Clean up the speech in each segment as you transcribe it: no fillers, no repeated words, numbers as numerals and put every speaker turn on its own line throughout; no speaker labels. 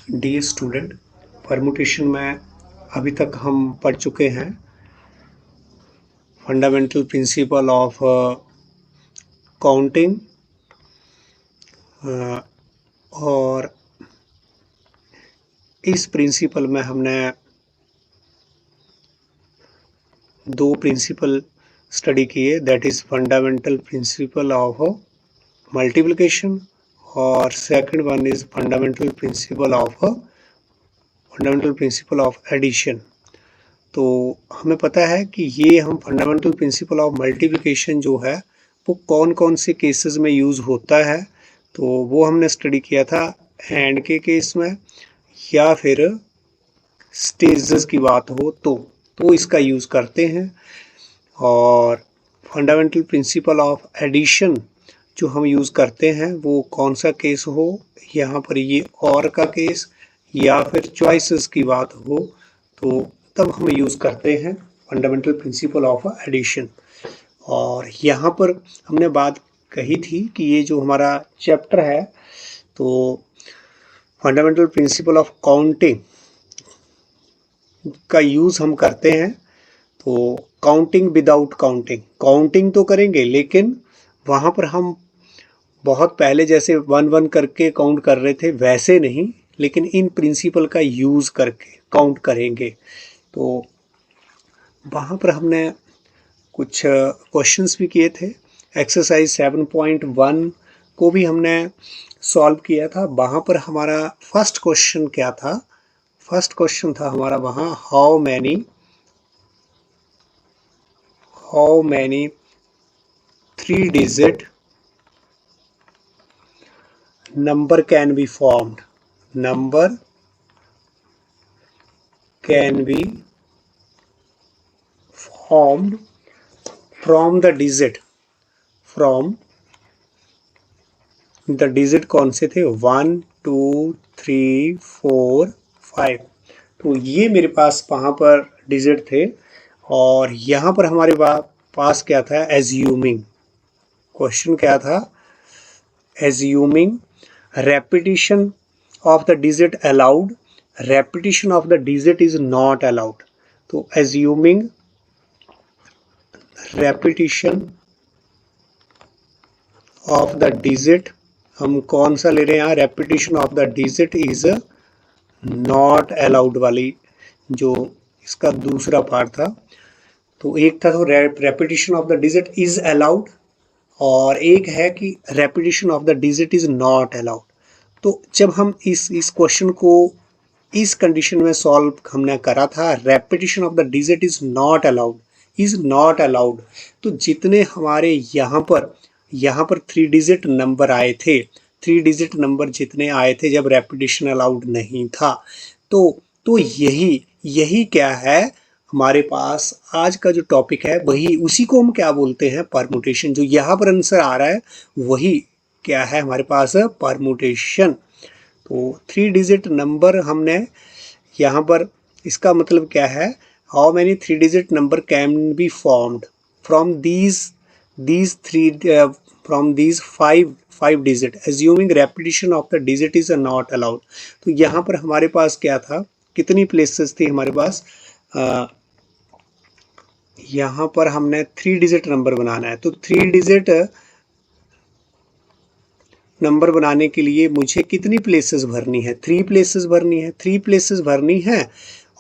Dear student, permutation में अभी तक हम पढ़ चुके हैं फंडामेंटल प्रिंसिपल ऑफ काउंटिंग और इस प्रिंसिपल में हमने दो प्रिंसिपल स्टडी किए, that is fundamental principle of multiplication और second one is fundamental principle of addition. तो हमें पता है कि ये हम फंडामेंटल प्रिंसिपल ऑफ मल्टीप्लिकेशन जो है वो कौन कौन से केसेस में यूज़ होता है, तो वो हमने स्टडी किया था एंड के केस में, या फिर स्टेजेस की बात हो तो इसका यूज़ करते हैं। और फंडामेंटल प्रिंसिपल ऑफ एडिशन जो हम यूज़ करते हैं वो कौन सा केस हो, यहाँ पर ये और का केस या फिर चॉइसेस की बात हो, तो तब हम यूज़ करते हैं फंडामेंटल प्रिंसिपल ऑफ एडिशन। और यहाँ पर हमने बात कही थी कि ये जो हमारा चैप्टर है तो फंडामेंटल प्रिंसिपल ऑफ काउंटिंग का यूज़ हम करते हैं। तो काउंटिंग विदाउट काउंटिंग तो करेंगे, लेकिन वहाँ पर हम बहुत पहले जैसे 1-1 करके काउंट कर रहे थे वैसे नहीं, लेकिन इन प्रिंसिपल का यूज़ करके काउंट करेंगे। तो वहाँ पर हमने कुछ क्वेश्चंस भी किए थे। एक्सरसाइज 7.1 को भी हमने सॉल्व किया था। वहाँ पर हमारा फर्स्ट क्वेश्चन क्या था? फर्स्ट क्वेश्चन था हमारा वहाँ, how many 3-digit number can be formed from the digit कौन से थे? 1 2 3 4 5। तो ये मेरे पास वहाँ पर डिजिट थे और यहाँ पर हमारे पास क्या था? एज्यूमिंग। क्वेश्चन क्या था? Assuming repetition of the digit allowed, repetition of the digit is not allowed। तो assuming repetition of the digit, हम कौन सा ले रहे हैं यहाँ? repetition of the digit is not allowed वाली जो इसका दूसरा पार्ट था। तो एक था तो repetition of the digit is allowed और एक है कि repetition of the digit is not allowed। तो जब हम इस क्वेश्चन को इस कंडीशन में सॉल्व हमने करा था, repetition of the digit is not allowed, तो जितने हमारे यहाँ पर 3 डिजिट नंबर आए थे, 3 डिजिट नंबर जितने आए थे जब रेपिटेशन अलाउड नहीं था, तो यही क्या है हमारे पास आज का जो टॉपिक है, वही उसी को हम क्या बोलते हैं? परमुटेशन। जो यहाँ पर आंसर आ रहा है वही क्या है हमारे पास? परमुटेशन। तो 3 डिजिट नंबर हमने यहाँ पर, इसका मतलब क्या है? How many 3 digit number can be formed from these 5 digit, assuming repetition of the digit is not allowed. तो यहाँ पर हमारे पास क्या था? कितनी प्लेसेस थी हमारे पास? यहाँ पर हमने 3 डिजिट नंबर बनाना है, तो 3 डिजिट नंबर बनाने के लिए मुझे कितनी प्लेसेस भरनी है? 3 प्लेसेस भरनी है। 3 प्लेसेस भरनी है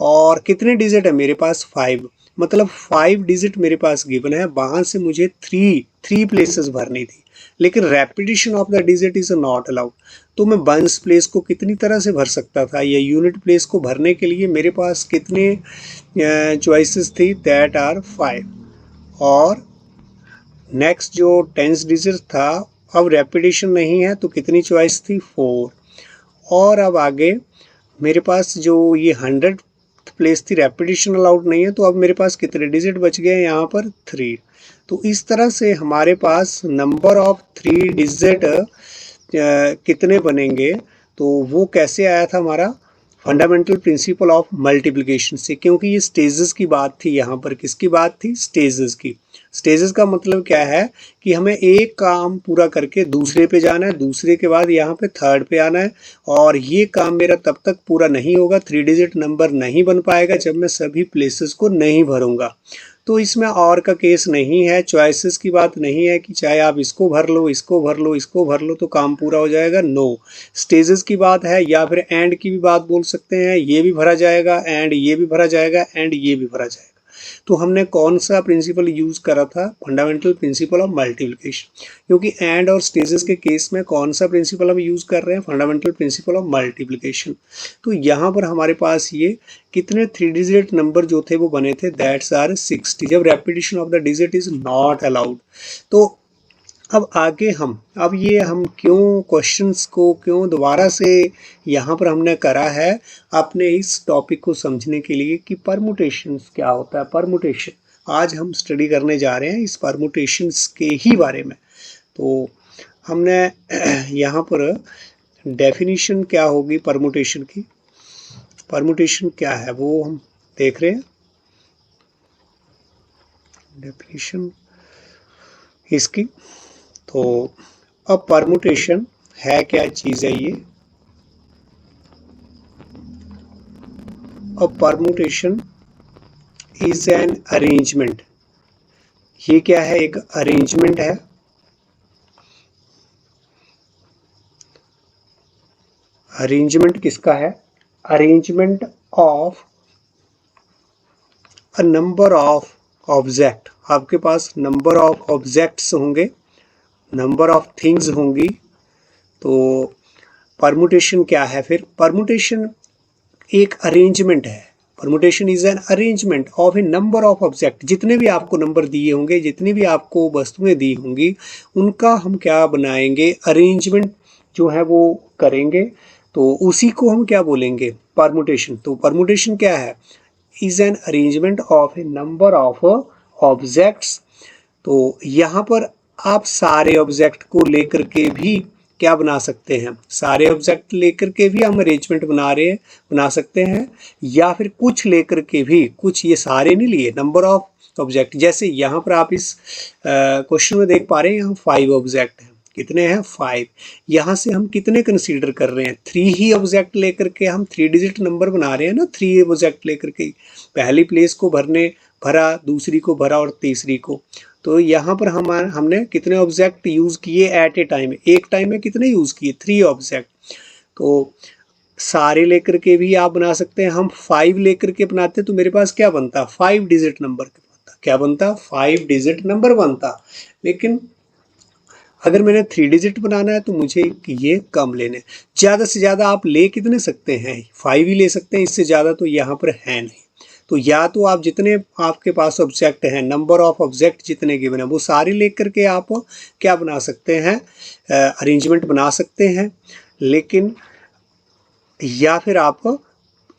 और कितने डिजिट है मेरे पास? 5, मतलब 5 डिजिट मेरे पास गिवन है, वहाँ से मुझे 3 प्लेसेस भरनी थी, लेकिन repetition of the digit is not allowed. तो मैं वंस प्लेस को कितनी तरह से भर सकता था, या यूनिट प्लेस को भरने के लिए मेरे पास कितने चॉइसेस थी? That are 5। और नेक्स्ट जो 10 डिजिट था, अब रेपिटेशन नहीं है तो कितनी चॉइस थी? 4। और अब आगे मेरे पास जो ये 100 प्लेस थी, रेपिटेशन अलाउड नहीं है, तो अब मेरे पास कितने डिजिट बच गए यहाँ पर? 3। तो इस तरह से हमारे पास नंबर ऑफ 3 डिजिट कितने बनेंगे? तो वो कैसे आया था हमारा? फंडामेंटल प्रिंसिपल ऑफ मल्टीप्लिकेशन से, क्योंकि ये स्टेजेस की बात थी। यहाँ पर किसकी बात थी? स्टेजेस की। स्टेजेस का मतलब क्या है कि हमें एक काम पूरा करके दूसरे पे जाना है, दूसरे के बाद यहाँ पे थर्ड पे आना है, और ये काम मेरा तब तक पूरा नहीं होगा, 3 डिजिट नंबर नहीं बन पाएगा जब मैं सभी प्लेसेस को नहीं भरूंगा। तो इसमें और का केस नहीं है, चॉइसेस की बात नहीं है कि चाहे आप इसको भर लो, इसको भर लो, इसको भर लो तो काम पूरा हो जाएगा। नो, स्टेजेस की बात है, या फिर एंड की भी बात बोल सकते हैं। ये भी भरा जाएगा एंड ये भी भरा जाएगा एंड ये भी भरा जाएगा। तो हमने कौन सा प्रिंसिपल यूज करा था? Fundamental principle of multiplication. क्योंकि एंड और स्टेजेस के केस में कौन सा प्रिंसिपल हम यूज कर रहे हैं? Fundamental principle of multiplication. तो यहाँ पर हमारे पास ये कितने 3 डिजिट नंबर जो थे वो बने थे, दैट्स आर 60, जब repetition of the digit is not allowed. तो अब आगे अब ये हम क्यों क्वेश्चंस को क्यों दोबारा से यहाँ पर हमने करा है, अपने इस टॉपिक को समझने के लिए कि परमुटेशंस क्या होता है। परमुटेशन आज हम स्टडी करने जा रहे हैं, इस परमुटेशंस के ही बारे में। तो हमने यहाँ पर डेफिनेशन क्या होगी परमुटेशन की, परमुटेशन क्या है वो हम देख रहे हैं। डेफिनेशन इसकी, तो अब परमुटेशन है क्या चीज़ है ये? अब परमुटेशन इज एन अरेंजमेंट। ये क्या है? एक अरेंजमेंट है। अरेंजमेंट किसका है? Arrangement of a number of object. आपके पास नंबर ऑफ ऑब्जेक्ट्स होंगे, नंबर ऑफ थिंग्स होंगी। तो परमुटेशन क्या है फिर? परमुटेशन एक अरेंजमेंट है। Permutation is an arrangement of a number of object. जितने भी आपको नंबर दिए होंगे, जितनी भी आपको वस्तुएं दी होंगी, उनका हम क्या बनाएंगे? अरेंजमेंट जो है वो करेंगे। तो उसी को हम क्या बोलेंगे? परमुटेशन। तो परमुटेशन क्या है? Is an arrangement of a number of objects. तो यहाँ पर आप सारे ऑब्जेक्ट को लेकर के भी क्या बना सकते हैं? सारे ऑब्जेक्ट लेकर के भी हम अरेंजमेंट बना सकते हैं, या फिर कुछ लेकर के भी, कुछ ये सारे नहीं लिए, नंबर ऑफ ऑब्जेक्ट। जैसे यहाँ पर आप इस क्वेश्चन में देख पा रहे हैं, यहाँ 5 ऑब्जेक्ट हैं। कितने हैं? 5। यहाँ से हम कितने कंसीडर कर रहे हैं? 3 ही ऑब्जेक्ट लेकर के हम 3 डिजिट नंबर बना रहे हैं ना, 3 ऑब्जेक्ट लेकर के। पहली प्लेस को भरा, दूसरी को भरा और तीसरी को। तो यहाँ पर हमने कितने ऑब्जेक्ट यूज किए एट ए टाइम? एक टाइम में कितने यूज किए? 3 ऑब्जेक्ट। तो सारे लेकर के भी आप बना सकते हैं। हम 5 लेकर के बनाते तो मेरे पास क्या बनता? 5 डिजिट नंबर बनता। क्या बनता? 5 डिजिट नंबर बनता। लेकिन अगर मैंने 3 डिजिट बनाना है तो मुझे ये कम लेने। ज़्यादा से ज़्यादा आप ले कितने सकते हैं? 5 ही ले सकते हैं, इससे ज़्यादा तो यहाँ पर है नहीं। तो या तो आप जितने आपके पास ऑब्जेक्ट हैं, नंबर ऑफ ऑब्जेक्ट जितने गिवन है, वो सारे लेकर के आप क्या बना सकते हैं? अरेंजमेंट बना सकते हैं। लेकिन या फिर आप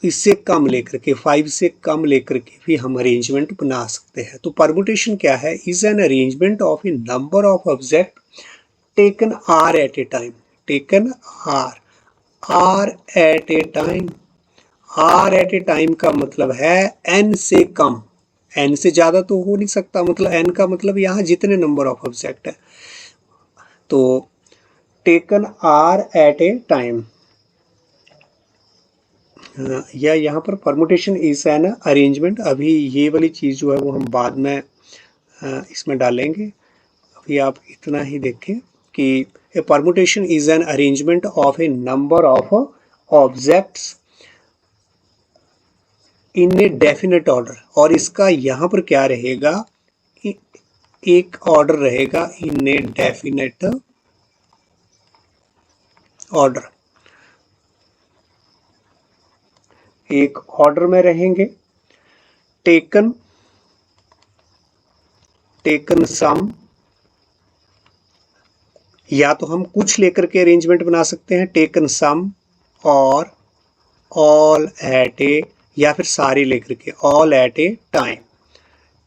इससे कम लेकर के, 5 से कम लेकर के भी हम अरेंजमेंट बना सकते हैं। तो परमुटेशन क्या है? Is an arrangement of a number of object taken are at a time. Taken are at a time. R at a time का मतलब है एन से कम। एन से ज़्यादा तो हो नहीं सकता, मतलब एन का मतलब यहाँ जितने नंबर ऑफ ऑब्जेक्ट है। तो taken are at a time, या यहाँ पर परमुटेशन इज एन अरेंजमेंट। अभी ये वाली चीज़ जो है वो हम बाद में इसमें डालेंगे। अभी आप इतना ही देखें कि a permutation is an arrangement of a number of objects in a definite order. और इसका यहाँ पर क्या रहेगा? एक ऑर्डर रहेगा, इन ए डेफिनेट ऑर्डर। एक ऑर्डर में रहेंगे। टेकन सम, या तो हम कुछ लेकर के अरेंजमेंट बना सकते हैं, टेकन सम, और ऑल एट ए, या फिर सारे लेकर के ऑल एट ए टाइम।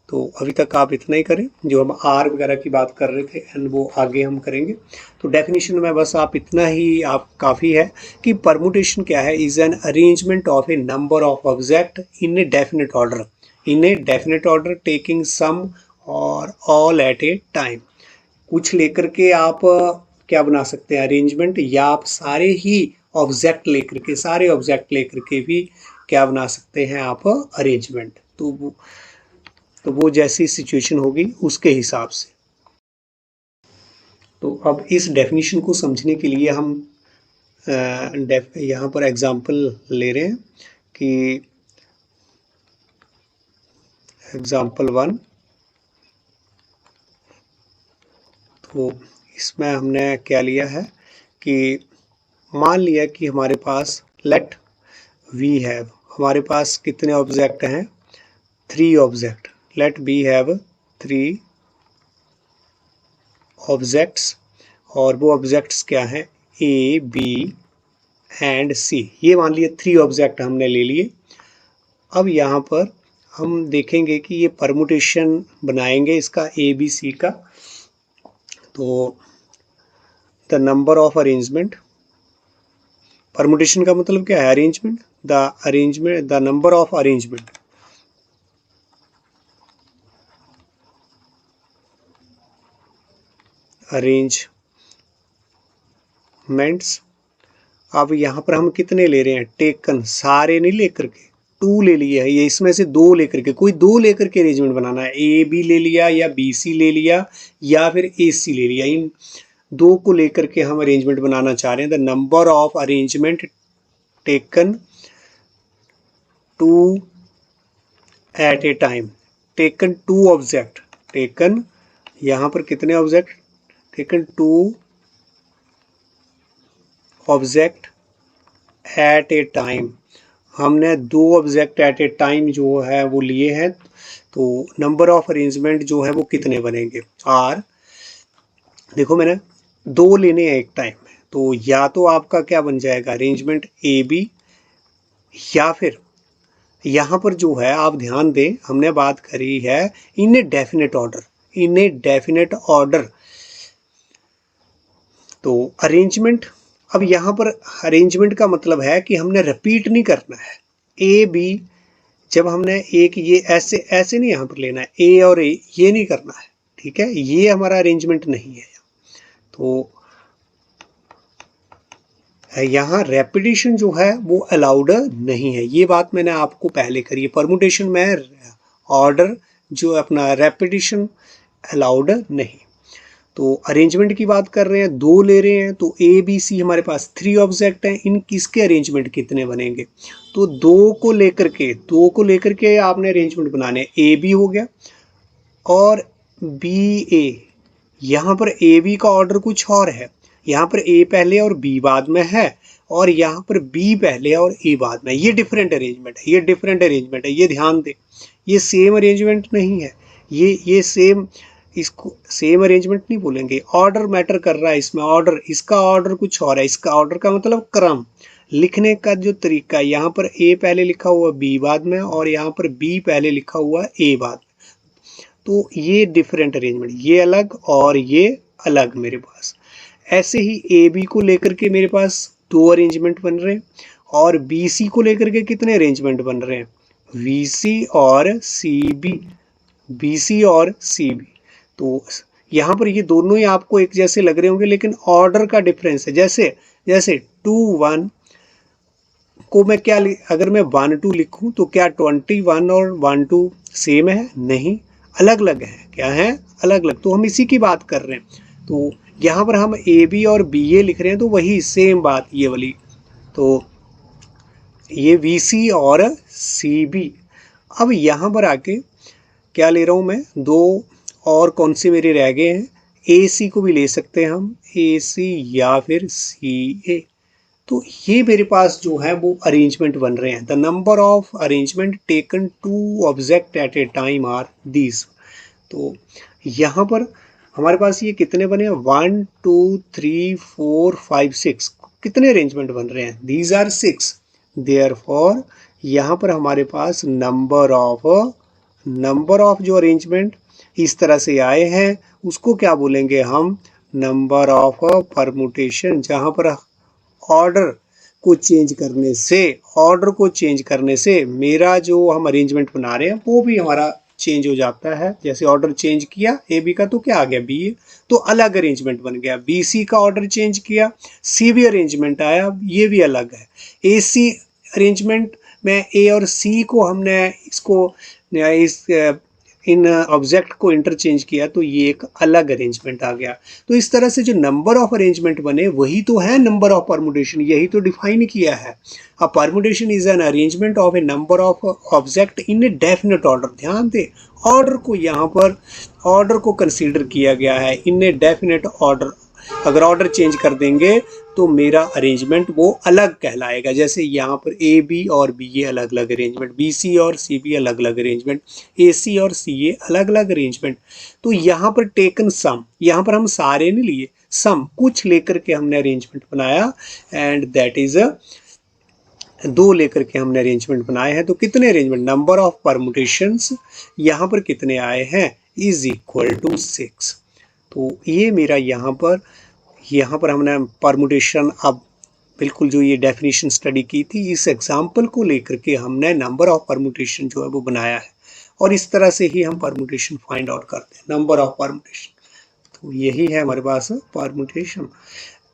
तो अभी तक आप इतना ही करें, जो हम आर वगैरह की बात कर रहे थे एंड वो आगे हम करेंगे। तो डेफिनेशन में बस आप इतना ही आप काफ़ी है कि परमुटेशन क्या है, is an arrangement of a number of object in a definite order, in a definite order taking some और ऑल एट ए टाइम। कुछ लेकर के आप क्या बना सकते हैं अरेंजमेंट, या आप सारे ही ऑब्जेक्ट लेकर के, सारे ऑब्जेक्ट लेकर के भी क्या बना सकते हैं आप अरेंजमेंट। तो वो जैसी सिचुएशन होगी उसके हिसाब से। तो अब इस डेफिनेशन को समझने के लिए हम यहाँ पर एग्जांपल ले रहे हैं कि एग्जांपल 1। तो इसमें हमने क्या लिया है कि मान लिया कि हमारे पास लेट वी हैव, हमारे पास कितने ऑब्जेक्ट हैं, 3 object. Let we have 3 objects, और वो ऑब्जेक्ट्स क्या हैं, ए बी एंड सी। ये मान लिए 3 ऑब्जेक्ट हमने ले लिए। अब यहाँ पर हम देखेंगे कि ये परमुटेशन बनाएंगे इसका ए बी सी का। तो the number of arrangement, permutation का मतलब क्या है, arrangement, the number of arrangement, arrangements. अब यहाँ पर हम कितने ले रहे हैं, टेकन, सारे नहीं लेकर के, 2 ले लिए है, ये इसमें से 2 लेकर के, कोई 2 लेकर के अरेंजमेंट बनाना है, ए बी ले लिया या बी सी ले लिया या फिर ए सी ले लिया, इन 2 को लेकर के हम अरेंजमेंट बनाना चाह रहे हैं। The number of arrangement taken 2 at a time, taken 2 object, taken यहाँ पर कितने object, taken 2 object at a time, हमने 2 ऑब्जेक्ट एट ए टाइम जो है वो लिए हैं। तो नंबर ऑफ अरेंजमेंट जो है वो कितने बनेंगे, आर, देखो मैंने 2 लेने हैं एक टाइम में, तो या तो आपका क्या बन जाएगा अरेंजमेंट ए बी, या फिर यहाँ पर जो है आप ध्यान दें, हमने बात करी है in a definite order, in a definite order. तो अरेंजमेंट, अब यहाँ पर अरेंजमेंट का मतलब है कि हमने रिपीट नहीं करना है ए बी, जब हमने एक ये ऐसे ऐसे नहीं यहाँ पर लेना है ए और ए, ये नहीं करना है, ठीक है, ये हमारा अरेंजमेंट नहीं है। तो यहाँ रेपिटेशन जो है वो अलाउड नहीं है, ये बात मैंने आपको पहले करी है। परमुटेशन में ऑर्डर जो अपना रेपिटेशन अलाउड नहीं। तो अरेंजमेंट की बात कर रहे हैं, 2 ले रहे हैं, तो ए बी सी हमारे पास 3 ऑब्जेक्ट हैं, इन किसके अरेंजमेंट कितने बनेंगे, तो 2 को लेकर के आपने अरेंजमेंट बनाने, ए बी हो गया और बी ए। यहाँ पर ए बी का ऑर्डर कुछ और है, यहाँ पर ए पहले और बी बाद में है, और यहाँ पर बी पहले और ए बाद में, ये डिफरेंट अरेंजमेंट है, ये डिफरेंट अरेंजमेंट है, ये ध्यान दें, ये सेम अरेंजमेंट नहीं है, ये सेम, इसको सेम अरेंजमेंट नहीं बोलेंगे, ऑर्डर मैटर कर रहा है इसमें, ऑर्डर, इसका ऑर्डर कुछ और है, इसका ऑर्डर का मतलब क्रम लिखने का जो तरीका है, यहाँ पर ए पहले लिखा हुआ बी बाद में, और यहाँ पर बी पहले लिखा हुआ ए बाद में, तो ये डिफरेंट अरेंजमेंट, ये अलग और ये अलग मेरे पास। ऐसे ही ए बी को लेकर के मेरे पास 2 अरेंजमेंट बन रहे हैं, और बी सी को लेकर के कितने अरेंजमेंट बन रहे हैं, वी सी और सी बी, बी सी और सी बी। तो यहाँ पर ये दोनों ही आपको एक जैसे लग रहे होंगे, लेकिन ऑर्डर का डिफरेंस है। जैसे 2 1 को मैं क्या अगर मैं 1 2 लिखूं तो क्या 21 और 1 2 सेम है, नहीं, अलग अलग है, क्या है, अलग अलग। तो हम इसी की बात कर रहे हैं, तो यहाँ पर हम ए बी और बी ए लिख रहे हैं, तो वही सेम बात ये वाली, तो ये वी सी और सी बी। अब यहाँ पर आके क्या ले रहा हूँ मैं, 2 और कौन से मेरे रह गए हैं, ए सी को भी ले सकते हैं हम, ए सी या फिर सी ए। तो ये मेरे पास जो है वो अरेंजमेंट बन रहे हैं। The number of arrangement taken 2 object at a time are these. तो यहाँ पर हमारे पास ये कितने बने, 1 2 3 4 5 6, कितने अरेंजमेंट बन रहे हैं, दीज आर 6। देयरफॉर यहाँ पर हमारे पास नंबर ऑफ नंबर ऑफ जो अरेंजमेंट इस तरह से आए हैं उसको क्या बोलेंगे हम, नंबर ऑफ परमुटेशन, जहां पर ऑर्डर को चेंज करने से मेरा जो हम अरेंजमेंट बना रहे हैं वो भी हमारा चेंज हो जाता है। जैसे ऑर्डर चेंज किया ए बी का तो क्या आ गया बी ए, तो अलग अरेंजमेंट बन गया। बी सी का ऑर्डर चेंज किया, सी बी अरेंजमेंट आया, ये भी अलग है। ए सी अरेंजमेंट में ए और सी को हमने इन ऑब्जेक्ट को इंटरचेंज किया तो ये एक अलग अरेंजमेंट आ गया। तो इस तरह से जो नंबर ऑफ अरेंजमेंट बने वही तो है नंबर ऑफ परमुटेशन, यही तो डिफाइन किया है। A permutation is an arrangement of a number of object in a definite order. ध्यान दे, ऑर्डर को यहाँ पर ऑर्डर को कंसीडर किया गया है इन ए डेफिनेट ऑर्डर। अगर ऑर्डर चेंज कर देंगे तो मेरा अरेंजमेंट वो अलग कहलाएगा। जैसे यहाँ पर ए बी और बी ए अलग अलग अरेंजमेंट, बी सी और सी बी अलग अलग अरेंजमेंट, ए सी और सी ए अलग अलग अरेंजमेंट। तो यहाँ पर टेकन सम, यहाँ पर हम सारे नहीं लिए, सम कुछ लेकर के हमने अरेंजमेंट बनाया एंड दैट इज दो लेकर के हमने अरेंजमेंट बनाए हैं। तो कितने अरेंजमेंट, नंबर ऑफ परमुटेशंस यहाँ पर कितने आए हैं, इज इक्वल टू 6। तो ये मेरा यहाँ पर हमने परमुटेशन, अब बिल्कुल जो ये डेफिनेशन स्टडी की थी इस एग्जाम्पल को लेकर के हमने नंबर ऑफ परमुटेशन जो है वो बनाया है। और इस तरह से ही हम परमुटेशन फाइंड आउट करते हैं, नंबर ऑफ परमुटेशन। तो यही है हमारे पास परमुटेशन।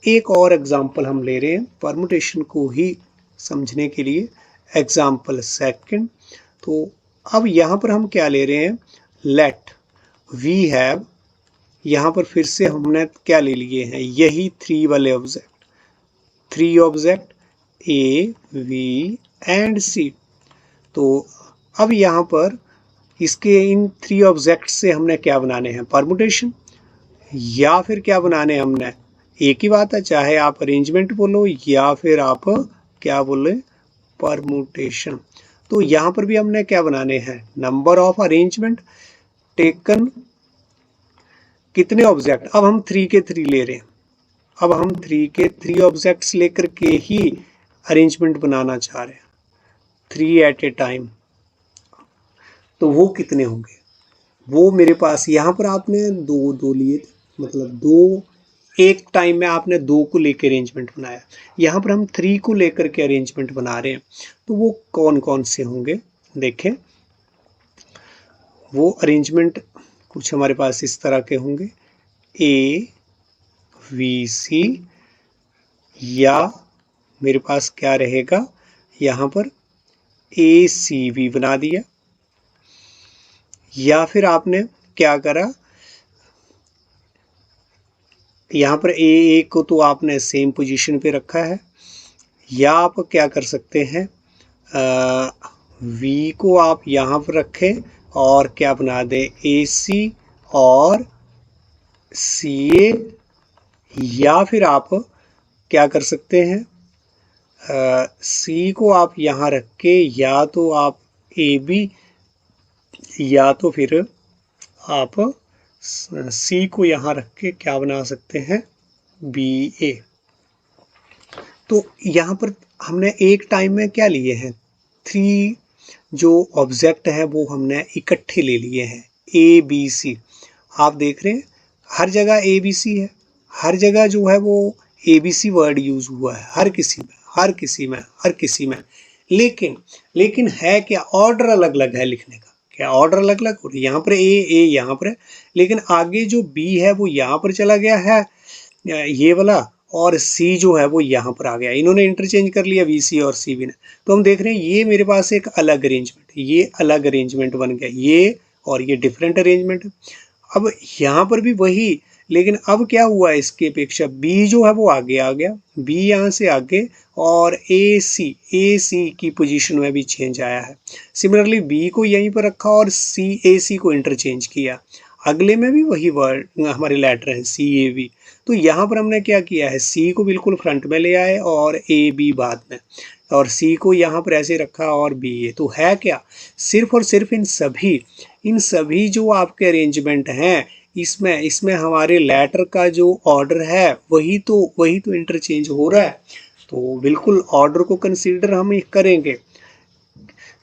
एक और एग्जाम्पल हम ले रहे हैं परमुटेशन को ही समझने के लिए, एग्जाम्पल सेकंड। तो अब यहाँ पर हम क्या ले रहे हैं, लेट वी हैव, यहाँ पर फिर से हमने क्या ले लिए हैं, यही 3 वाले object, 3 object A B and C. तो अब यहाँ पर इसके इन 3 ऑब्जेक्ट से हमने क्या बनाने हैं, परमुटेशन, या फिर क्या बनाने हैं हमने, एक ही बात है, चाहे आप अरेंजमेंट बोलो या फिर आप क्या बोले, परमुटेशन। तो यहाँ पर भी हमने क्या बनाने हैं, नंबर ऑफ अरेंजमेंट टेकन, कितने ऑब्जेक्ट, अब हम 3 के 3 ले रहे हैं, अब हम 3 के 3 ऑब्जेक्ट्स लेकर के ही अरेंजमेंट बनाना चाह रहे हैं, 3 एट ए टाइम। तो वो कितने होंगे, वो मेरे पास यहाँ पर आपने दो लिए थे, मतलब दो एक टाइम में आपने 2 को लेकर अरेंजमेंट बनाया, यहाँ पर हम 3 को लेकर के अरेंजमेंट बना रहे हैं। तो वो कौन कौन से होंगे, देखें, वो अरेंजमेंट कुछ हमारे पास इस तरह के होंगे, ए वी सी, या मेरे पास क्या रहेगा यहाँ पर ए सी बी बना दिया, या फिर आपने क्या करा, यहाँ पर ए को तो आपने सेम पोजीशन पे रखा है, या आप क्या कर सकते हैं, वी को आप यहाँ पर रखें और क्या बना दें, ए सी और सी ए, या फिर आप क्या कर सकते हैं, सी को आप यहाँ रख के या तो आप ए बी या तो फिर आप सी को यहाँ रख के क्या बना सकते हैं, बी ए। तो यहाँ पर हमने एक टाइम में क्या लिए हैं, 3 जो ऑब्जेक्ट है वो हमने इकट्ठे ले लिए हैं, ए बी सी। आप देख रहे हैं हर जगह ए बी सी है, हर जगह जो है वो A B C word use हुआ है, हर किसी में। लेकिन है क्या, ऑर्डर अलग अलग है लिखने का, क्या ऑर्डर अलग अलग, और यहाँ पर ए यहाँ पर है, लेकिन आगे जो बी है वो यहाँ पर चला गया है ये वाला, और सी जो है वो यहाँ पर आ गया, इन्होंने इंटरचेंज कर लिया वी सी और सी बी ने। तो हम देख रहे हैं ये मेरे पास एक अलग अरेंजमेंट, ये अलग अरेंजमेंट बन गया, ये और ये डिफरेंट अरेंजमेंट। अब यहाँ पर भी वही, लेकिन अब क्या हुआ, इसके अपेक्षा बी जो है वो आगे आ गया, बी यहाँ से आगे, और ए सी की पोजीशन में भी चेंज आया है। सिमिलरली बी को यहीं पर रखा और ए सी को इंटरचेंज किया, अगले में भी वही वर्ड हमारे लेटर हैं सी ए बी। तो यहाँ पर हमने क्या किया है, सी को बिल्कुल फ्रंट में ले आए और ए बी बाद में, और सी को यहाँ पर ऐसे रखा और बी ए। तो है क्या, सिर्फ और सिर्फ इन सभी जो आपके अरेंजमेंट हैं इसमें हमारे लेटर का जो ऑर्डर है वही तो इंटरचेंज हो रहा है। तो बिल्कुल ऑर्डर को कंसीडर हम करेंगे।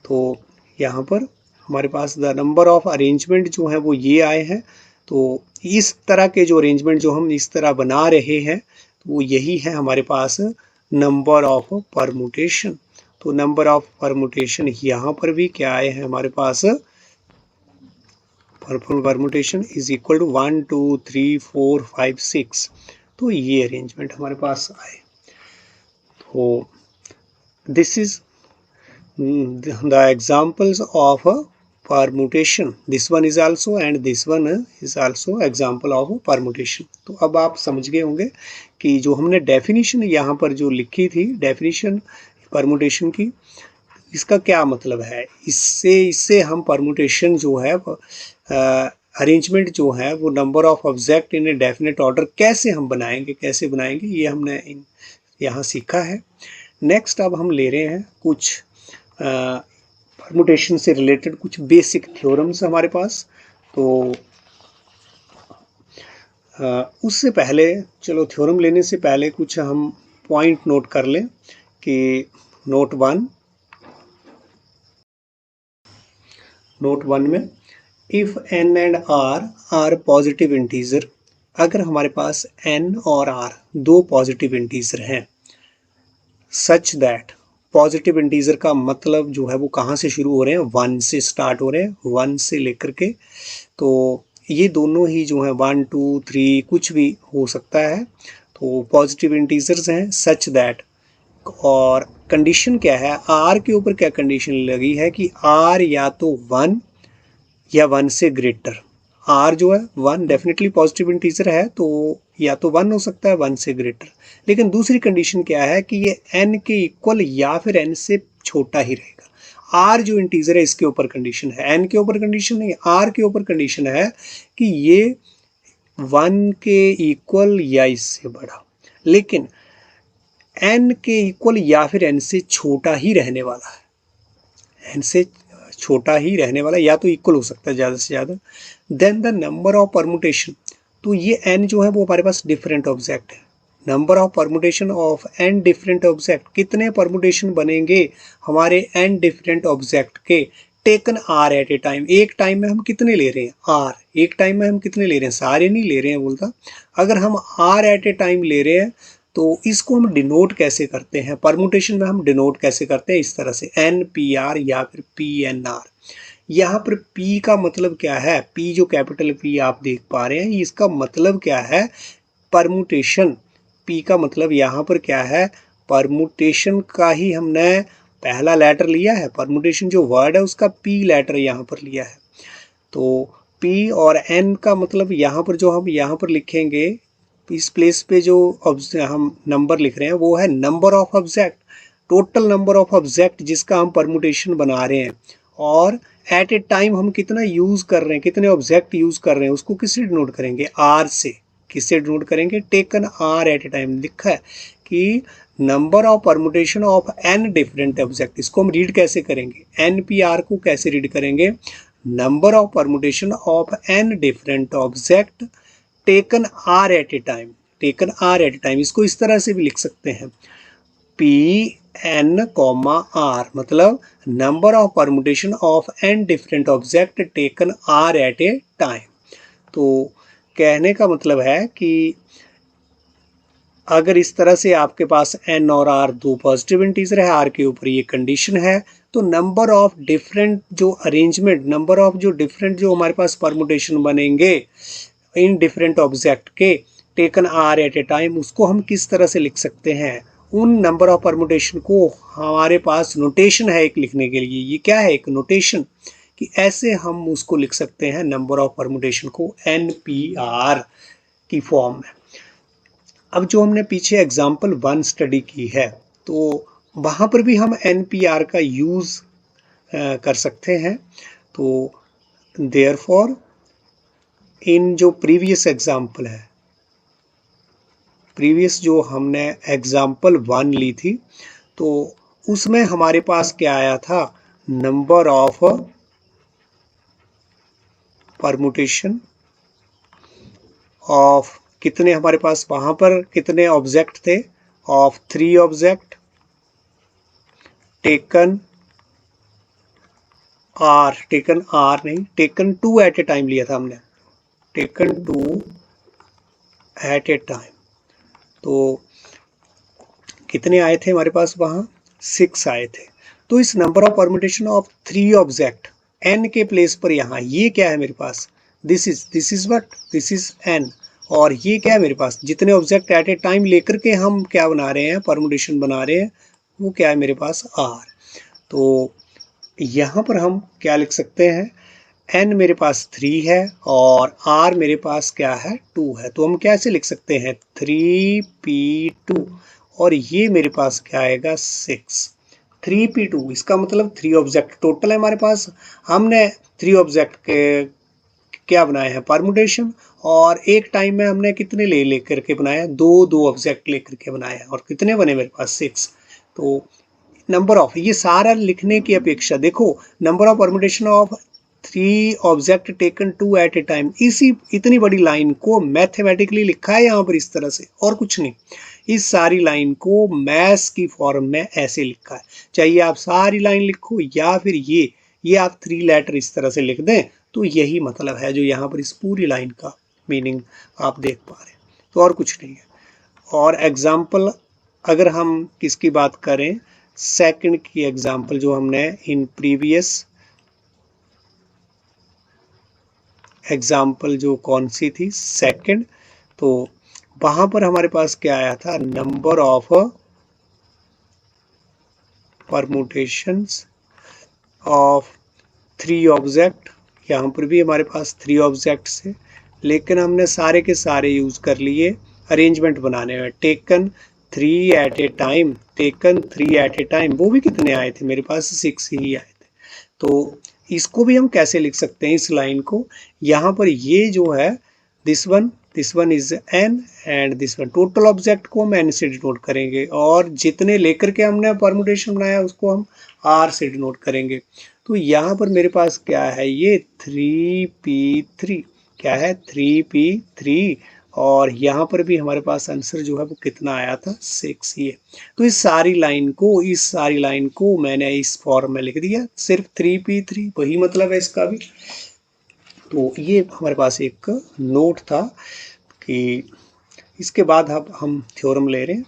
तो यहाँ पर हमारे पास द नंबर ऑफ अरेंजमेंट जो है वो ये आए हैं। तो इस तरह के जो अरेंजमेंट जो हम इस तरह बना रहे हैं तो वो यही है हमारे पास नंबर ऑफ परमुटेशन। तो नंबर ऑफ परमुटेशन यहाँ पर भी क्या आए हैं हमारे पास, परमुटेशन इज इक्वल टू 1 2 3 4 5 6। तो ये अरेंजमेंट हमारे पास आए। तो this is the examples of permutation. This one is also and this one is also example of permutation. तो अब आप समझ गए होंगे कि जो हमने डेफिनेशन यहाँ पर जो लिखी थी, डेफिनेशन परमुटेशन की, इसका क्या मतलब है। इससे हम परमुटेशन जो है अरेंजमेंट जो है वो number of object in a definite order कैसे हम बनाएंगे, कैसे बनाएंगे, ये हमने यहाँ सीखा है। नेक्स्ट अब हम ले रहे हैं कुछ परमुटेशन से रिलेटेड कुछ बेसिक थ्योरम्स हमारे पास। तो उससे पहले चलो थ्योरम लेने से पहले कुछ हम पॉइंट नोट कर लें कि नोट वन में if n and r are positive integer, अगर हमारे पास n और r दो पॉजिटिव इंटीजर हैं, सच दैट, पॉजिटिव इंटीजर का मतलब जो है वो कहाँ से शुरू हो रहे हैं, 1 से स्टार्ट हो रहे हैं, 1 से लेकर के। तो ये दोनों ही जो है 1 2 3 कुछ भी हो सकता है। तो पॉजिटिव इंटीजर्स हैं सच दैट, और कंडीशन क्या है, आर के ऊपर क्या कंडीशन लगी है कि आर या तो 1 या 1 से ग्रेटर। आर जो है 1 डेफिनेटली पॉजिटिव इंटीजर है तो या तो 1 हो सकता है 1 से ग्रेटर। लेकिन दूसरी कंडीशन क्या है कि ये n के इक्वल या फिर n से छोटा ही रहेगा। आर जो इंटीजर है इसके ऊपर कंडीशन है, n के ऊपर कंडीशन नहीं, आर के ऊपर कंडीशन है कि ये 1 के इक्वल या इससे बड़ा, लेकिन n के इक्वल या फिर n से छोटा ही रहने वाला है, n से छोटा ही रहने वाला, या तो इक्वल हो सकता है ज़्यादा से ज़्यादा। Then the number of permutation, तो ये n जो है वो हमारे पास डिफरेंट ऑब्जेक्ट है। Number of permutation of n different object, कितने परमुटेशन बनेंगे हमारे n डिफरेंट ऑब्जेक्ट के, taken r at a time, एक टाइम में हम कितने ले रहे हैं r, एक टाइम में हम कितने ले रहे हैं, सारे नहीं ले रहे हैं बोलता। अगर हम r एट ए टाइम ले रहे हैं तो इसको हम डिनोट कैसे करते हैं, परमुटेशन में हम डिनोट कैसे करते हैं, इस तरह से NPR या फिर PNR। यहाँ पर P का मतलब क्या है, P जो कैपिटल P आप देख पा रहे हैं, इसका मतलब क्या है, परमुटेशन। P का मतलब यहाँ पर क्या है, परमुटेशन का ही हमने पहला लेटर लिया है, परमुटेशन जो वर्ड है उसका P लेटर यहाँ पर लिया है। तो P और N का मतलब यहाँ पर जो हम यहाँ पर लिखेंगे, इस प्लेस पे जो हम नंबर लिख रहे हैं वो है number of object, total number of object जिसका हम परमुटेशन बना रहे हैं। और एट ए टाइम हम कितना यूज़ कर रहे हैं, कितने ऑब्जेक्ट यूज़ कर रहे हैं, उसको किससे डिनोट करेंगे, आर से। किससे डिनोट करेंगे, taken are at a time. लिखा है कि number of permutation of n different object, इसको हम रीड कैसे करेंगे, NPR को कैसे रीड करेंगे, number of permutation of n different object taken are at a time, taken are at a time. इसको इस तरह से भी लिख सकते हैं, PN, R मतलब number of permutation of n different object taken R at a time. तो कहने का मतलब है कि अगर इस तरह से आपके पास n और r दो पॉजिटिव इंटीजर है, r के ऊपर ये कंडीशन है, तो नंबर ऑफ डिफरेंट जो अरेंजमेंट, नंबर ऑफ जो डिफरेंट जो हमारे पास परमुटेशन बनेंगे इन डिफरेंट ऑब्जेक्ट के taken are at a time, उसको हम किस तरह से लिख सकते हैं, उन नंबर ऑफ परमुटेशन को हमारे पास नोटेशन है एक लिखने के लिए। ये क्या है, एक नोटेशन, कि ऐसे हम उसको लिख सकते हैं नंबर ऑफ परमुटेशन को NPR की फॉर्म में। अब जो हमने पीछे एग्जाम्पल 1 स्टडी की है तो वहाँ पर भी हम NPR का यूज़ कर सकते हैं। तो देयरफॉर इन जो प्रीवियस एग्जाम्पल है, प्रीवियस जो हमने एग्जाम्पल 1 ली थी, तो उसमें हमारे पास क्या आया था, नंबर ऑफ परमुटेशन ऑफ, कितने हमारे पास वहाँ पर कितने ऑब्जेक्ट थे, of 3 object taken r, taken r नहीं, टेकन 2 एट ए टाइम लिया था हमने, टेकन 2 एट ए टाइम। तो कितने आए थे हमारे पास वहाँ, 6 आए थे। तो इस number of permutation of 3 object n के प्लेस पर यहाँ ये क्या है मेरे पास, this is what, this is n। और ये क्या है मेरे पास, जितने ऑब्जेक्ट एट ए टाइम लेकर के हम क्या बना रहे हैं, परम्यूटेशन बना रहे हैं, वो क्या है मेरे पास r। तो यहाँ पर हम क्या लिख सकते हैं, n मेरे पास 3 है और r मेरे पास क्या है, 2 है। तो हम कैसे लिख सकते हैं, 3p2 और ये मेरे पास क्या आएगा, 6। 3p2 इसका मतलब 3 ऑब्जेक्ट टोटल है हमारे पास। हमने 3 ऑब्जेक्ट के क्या बनाए हैं, परमुटेशन, और एक टाइम में हमने कितने ले लेकर के बनाया, दो ऑब्जेक्ट लेकर के बनाए, और कितने बने मेरे पास, 6। तो नंबर ऑफ, ये सारा लिखने की अपेक्षा देखो, number of permutation of 3 object taken 2 at a time, इसी इतनी बड़ी लाइन को मैथमेटिकली लिखा है यहाँ पर इस तरह से, और कुछ नहीं। इस सारी लाइन को मैथ्स की फॉर्म में ऐसे लिखा है, चाहिए आप सारी लाइन लिखो या फिर ये आप 3 लेटर इस तरह से लिख दें, तो यही मतलब है जो यहाँ पर इस पूरी लाइन का मीनिंग आप देख पा रहे हैं, तो और कुछ नहीं है। और एग्जाम्पल अगर हम किसकी बात करें, सेकंड की एग्जाम्पल जो हमने इन प्रीवियस एग्जाम्पल जो कौन सी थी, सेकंड, तो वहां पर हमारे पास क्या आया था, number of permutations of 3 object. यहाँ पर भी हमारे पास 3 ऑब्जेक्ट से, लेकिन हमने सारे के सारे यूज कर लिए अरेंजमेंट बनाने में, taken 3 at a time, taken 3 at a time, वो भी कितने आए थे मेरे पास, 6 ही आए थे। तो इसको भी हम कैसे लिख सकते हैं, इस लाइन को, यहाँ पर ये जो है this one is n and this one, total object को हम n से डिनोट करेंगे, और जितने लेकर के हमने परमुटेशन बनाया उसको हम r से डिनोट करेंगे। तो यहाँ पर मेरे पास क्या है, ये 3p3, क्या है 3p3, और यहाँ पर भी हमारे पास आंसर जो है वो कितना आया था, 6 ही है। तो इस सारी लाइन को मैंने इस फॉर्म में लिख दिया, सिर्फ 3p3, वही मतलब है इसका भी। तो ये हमारे पास एक नोट था कि इसके बाद अब हम थ्योरम ले रहे हैं।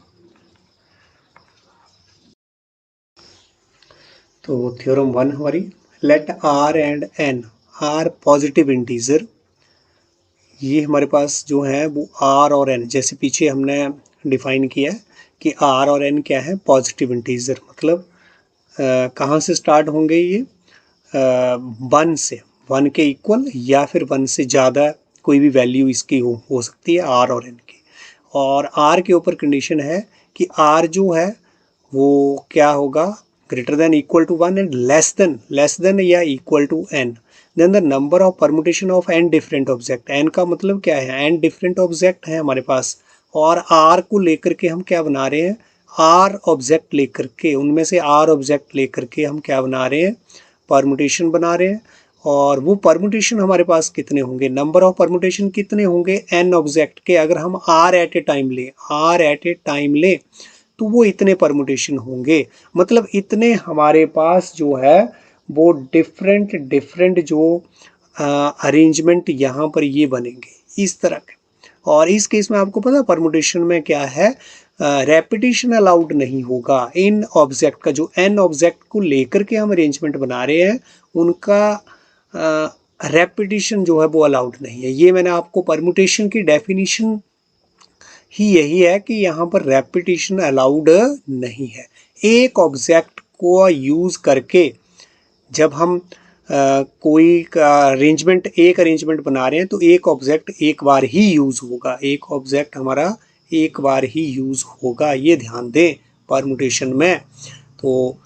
तो थ्योरम 1 हमारी, let r and n are positive integer. ये हमारे पास जो है वो r और n, जैसे पीछे हमने डिफाइन किया है कि r और n क्या है, पॉजिटिव इंटीजर, मतलब कहाँ से स्टार्ट होंगे ये, 1 से, 1 के इक्वल या फिर 1 से ज़्यादा कोई भी वैल्यू इसकी हो सकती है r और n की। और r के ऊपर कंडीशन है कि r जो है वो क्या होगा, greater than equal to 1 and less than या equal to n। Then the number of permutation of n different object, n का मतलब क्या है, n डिफरेंट ऑब्जेक्ट है हमारे पास, और r को लेकर के हम क्या बना रहे हैं, r ऑब्जेक्ट लेकर के, उनमें से r ऑब्जेक्ट लेकर के हम क्या बना रहे हैं, परमुटेशन बना रहे हैं। और वो परमुटेशन हमारे पास कितने होंगे, नंबर ऑफ परमुटेशन कितने होंगे, n ऑब्जेक्ट के, अगर हम r एट ए टाइम लें तो वो इतने परमुटेशन होंगे, मतलब इतने हमारे पास जो है वो डिफरेंट जो अरेंजमेंट यहाँ पर ये बनेंगे इस तरह के। और इस केस में आपको पता परमुटेशन में क्या है, रेपिटेशन अलाउड नहीं होगा। इन ऑब्जेक्ट का जो n ऑब्जेक्ट को लेकर के हम अरेंजमेंट बना रहे हैं उनका रेपिटेशन जो है वो अलाउड नहीं है। ये मैंने आपको परमुटेशन की डेफिनेशन ही यही है कि यहाँ पर रेपिटेशन अलाउड नहीं है। एक ऑब्जेक्ट को यूज करके जब हम कोई एक अरेंजमेंट बना रहे हैं तो एक ऑब्जेक्ट एक बार ही यूज होगा, एक ऑब्जेक्ट हमारा एक बार ही यूज होगा, ये ध्यान दें परमुटेशन में। तो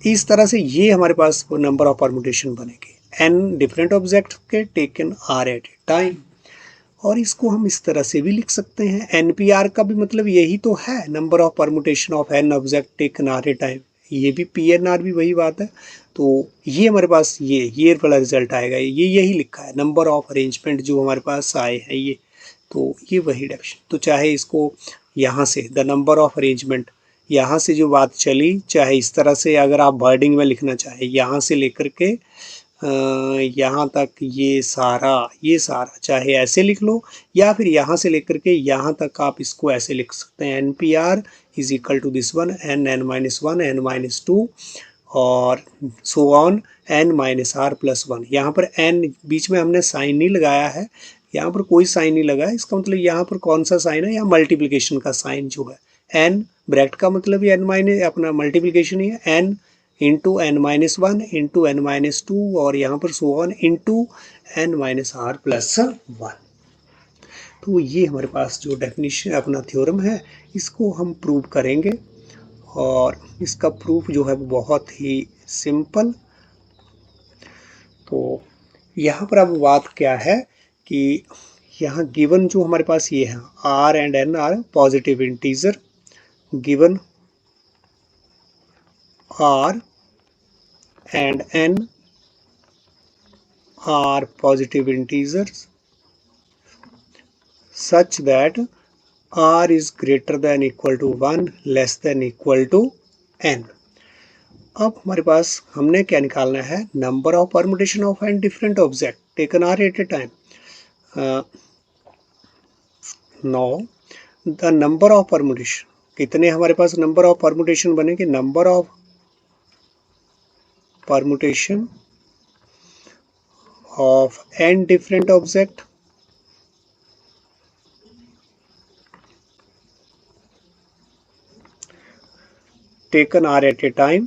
इस तरह से ये हमारे पास नंबर ऑफ परमुटेशन बनेंगे, n डिफरेंट ऑब्जेक्ट के taken r at a time. और इसको हम इस तरह से भी लिख सकते हैं, NPR का भी मतलब यही तो है, number of permutation of n object taken r A time, ये भी PNR भी वही बात है। तो ये हमारे पास ये वाला रिजल्ट आएगा, ये यही लिखा है, नंबर ऑफ अरेंजमेंट जो हमारे पास आए हैं ये, तो ये वही डेफिनेशन। तो चाहे इसको यहाँ से द नंबर ऑफ अरेंजमेंट, यहाँ से जो बात चली, चाहे इस तरह से अगर आप वर्डिंग में लिखना चाहे, यहाँ से लेकर के यहाँ तक ये सारा चाहे ऐसे लिख लो या फिर यहाँ से लेकर के यहाँ तक आप इसको ऐसे लिख सकते हैं, N P R is equal to this one N N minus one N minus two और so on N minus are plus one. यहाँ पर एन बीच में हमने साइन नहीं लगाया है, यहाँ पर कोई साइन नहीं लगा है, इसका मतलब यहाँ पर कौन सा साइन है, यहाँ मल्टीप्लिकेशन का साइन जो है, एन ब्रैकेट का मतलब एन माइनस अपना मल्टीप्लिकेशन ही है, n into N minus one into N minus two और यहाँ पर so on into N minus are plus one. तो ये हमारे पास जो डेफिनेशन अपना थ्योरम है इसको हम प्रूव करेंगे और इसका प्रूफ जो है वो बहुत ही सिंपल। तो यहाँ पर अब बात क्या है कि यहाँ गिवन जो हमारे पास ये है r and n are positive integer, given r and n are positive integers such that r is greater than equal to 1 less than equal to n। अब हमारे पास हमने क्या निकालना है, number of permutation of N different object taken are at a time. Now the number of permutation, कितने हमारे पास number of permutation बनेंगे, number of permutation of N different object taken r at a time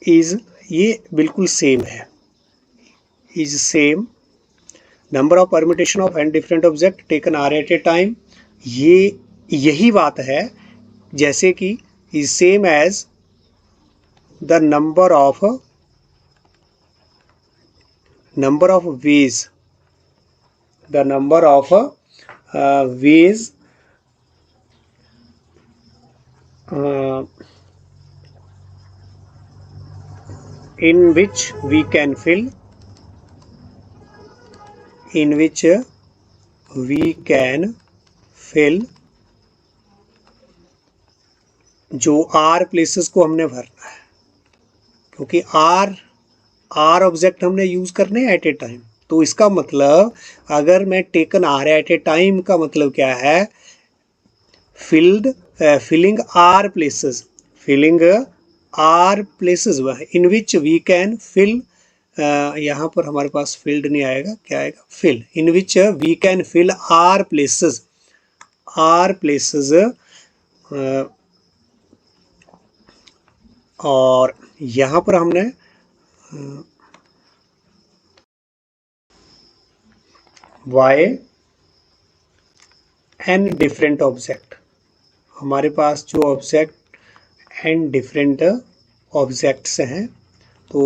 is, ये बिल्कुल same है, is same number of permutation of n different object taken r at a time, ये यही बात है जैसे कि is same as the number of ways, the number of ways in which we can fill, in which we can fill जो r places को हमने भरना है, क्योंकि आर ऑब्जेक्ट हमने यूज करने एट ए टाइम। तो इसका मतलब अगर मैं taken are at a time का मतलब क्या है, filling r places, filling r places in which we can fill, यहाँ पर हमारे पास फील्ड नहीं आएगा, क्या आएगा, fill, in which we can fill r places, और यहाँ पर हमने वाई एन डिफरेंट ऑब्जेक्ट, हमारे पास जो ऑब्जेक्ट एन डिफरेंट ऑब्जेक्ट्स हैं तो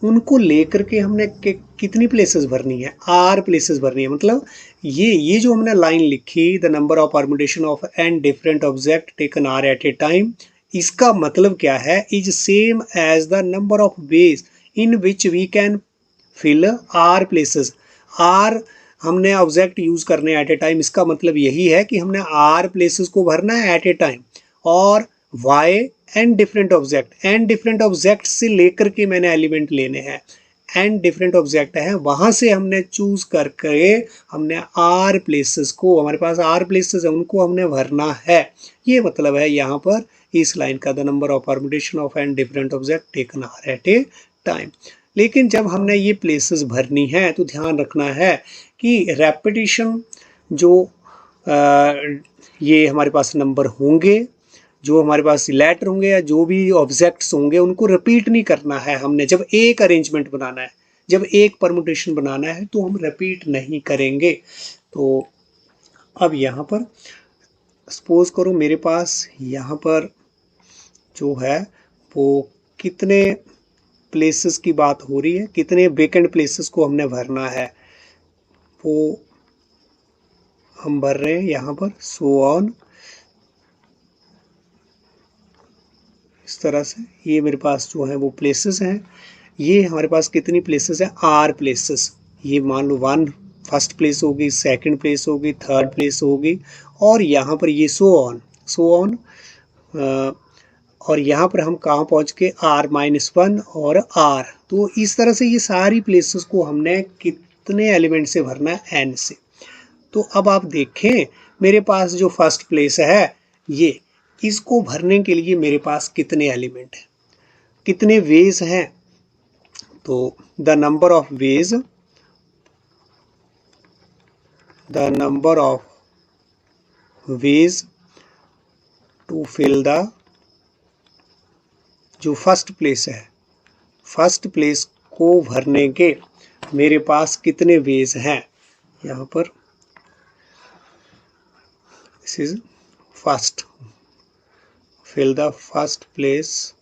उनको लेकर के हमने कितनी प्लेसेस भरनी है, आर प्लेसेस भरनी है। मतलब ये जो हमने लाइन लिखी, the number of permutation of N different object taken are at a time, इसका मतलब क्या है, is same as the number of ways in which we can fill r places. R हमने ऑब्जेक्ट यूज करने at a time, इसका मतलब यही है कि हमने आर प्लेसेस को भरना है एट ए टाइम, और why n different object, n different object से लेकर के मैंने एलिमेंट लेने हैं, एन डिफरेंट ऑब्जेक्ट है वहां से हमने चूज करके हमने आर प्लेसेस को, हमारे पास आर प्लेसेस है उनको हमने भरना है। ये मतलब है यहाँ पर इस लाइन का, the number of permutation of N different object taken are at a time. लेकिन जब हमने ये प्लेसेस भरनी है तो ध्यान रखना है कि रेपिटेशन जो ये हमारे पास नंबर होंगे, जो हमारे पास लेटर होंगे या जो भी ऑब्जेक्ट्स होंगे उनको रिपीट नहीं करना है हमने। जब एक अरेंजमेंट बनाना है, जब एक परमुटेशन बनाना है तो हम रिपीट नहीं करेंगे। तो अब यहाँ पर सपोज करो मेरे पास यहाँ पर जो है वो कितने प्लेसेस की बात हो रही है, कितने वेकेंट प्लेसेस को हमने भरना है वो हम भर रहे हैं यहाँ पर, सो ऑन, इस तरह से। ये मेरे पास जो है वो प्लेसेस हैं, ये हमारे पास कितनी प्लेसेस है, आर प्लेसेस। ये मान लो 1 फर्स्ट प्लेस होगी, सेकंड प्लेस होगी, थर्ड प्लेस होगी, और यहाँ पर ये सो ऑन और यहाँ पर हम कहाँ पहुँच गए, r-1 और r। तो इस तरह से ये सारी प्लेसेस को हमने कितने एलिमेंट से भरना है, n से। तो अब आप देखें मेरे पास जो फर्स्ट प्लेस है ये, इसको भरने के लिए मेरे पास कितने एलिमेंट हैं, कितने वेज हैं। तो the number of ways, to fill the, जो फर्स्ट प्लेस है, फर्स्ट प्लेस को भरने के मेरे पास कितने वेज हैं। यहाँ पर this is first, fill the first place,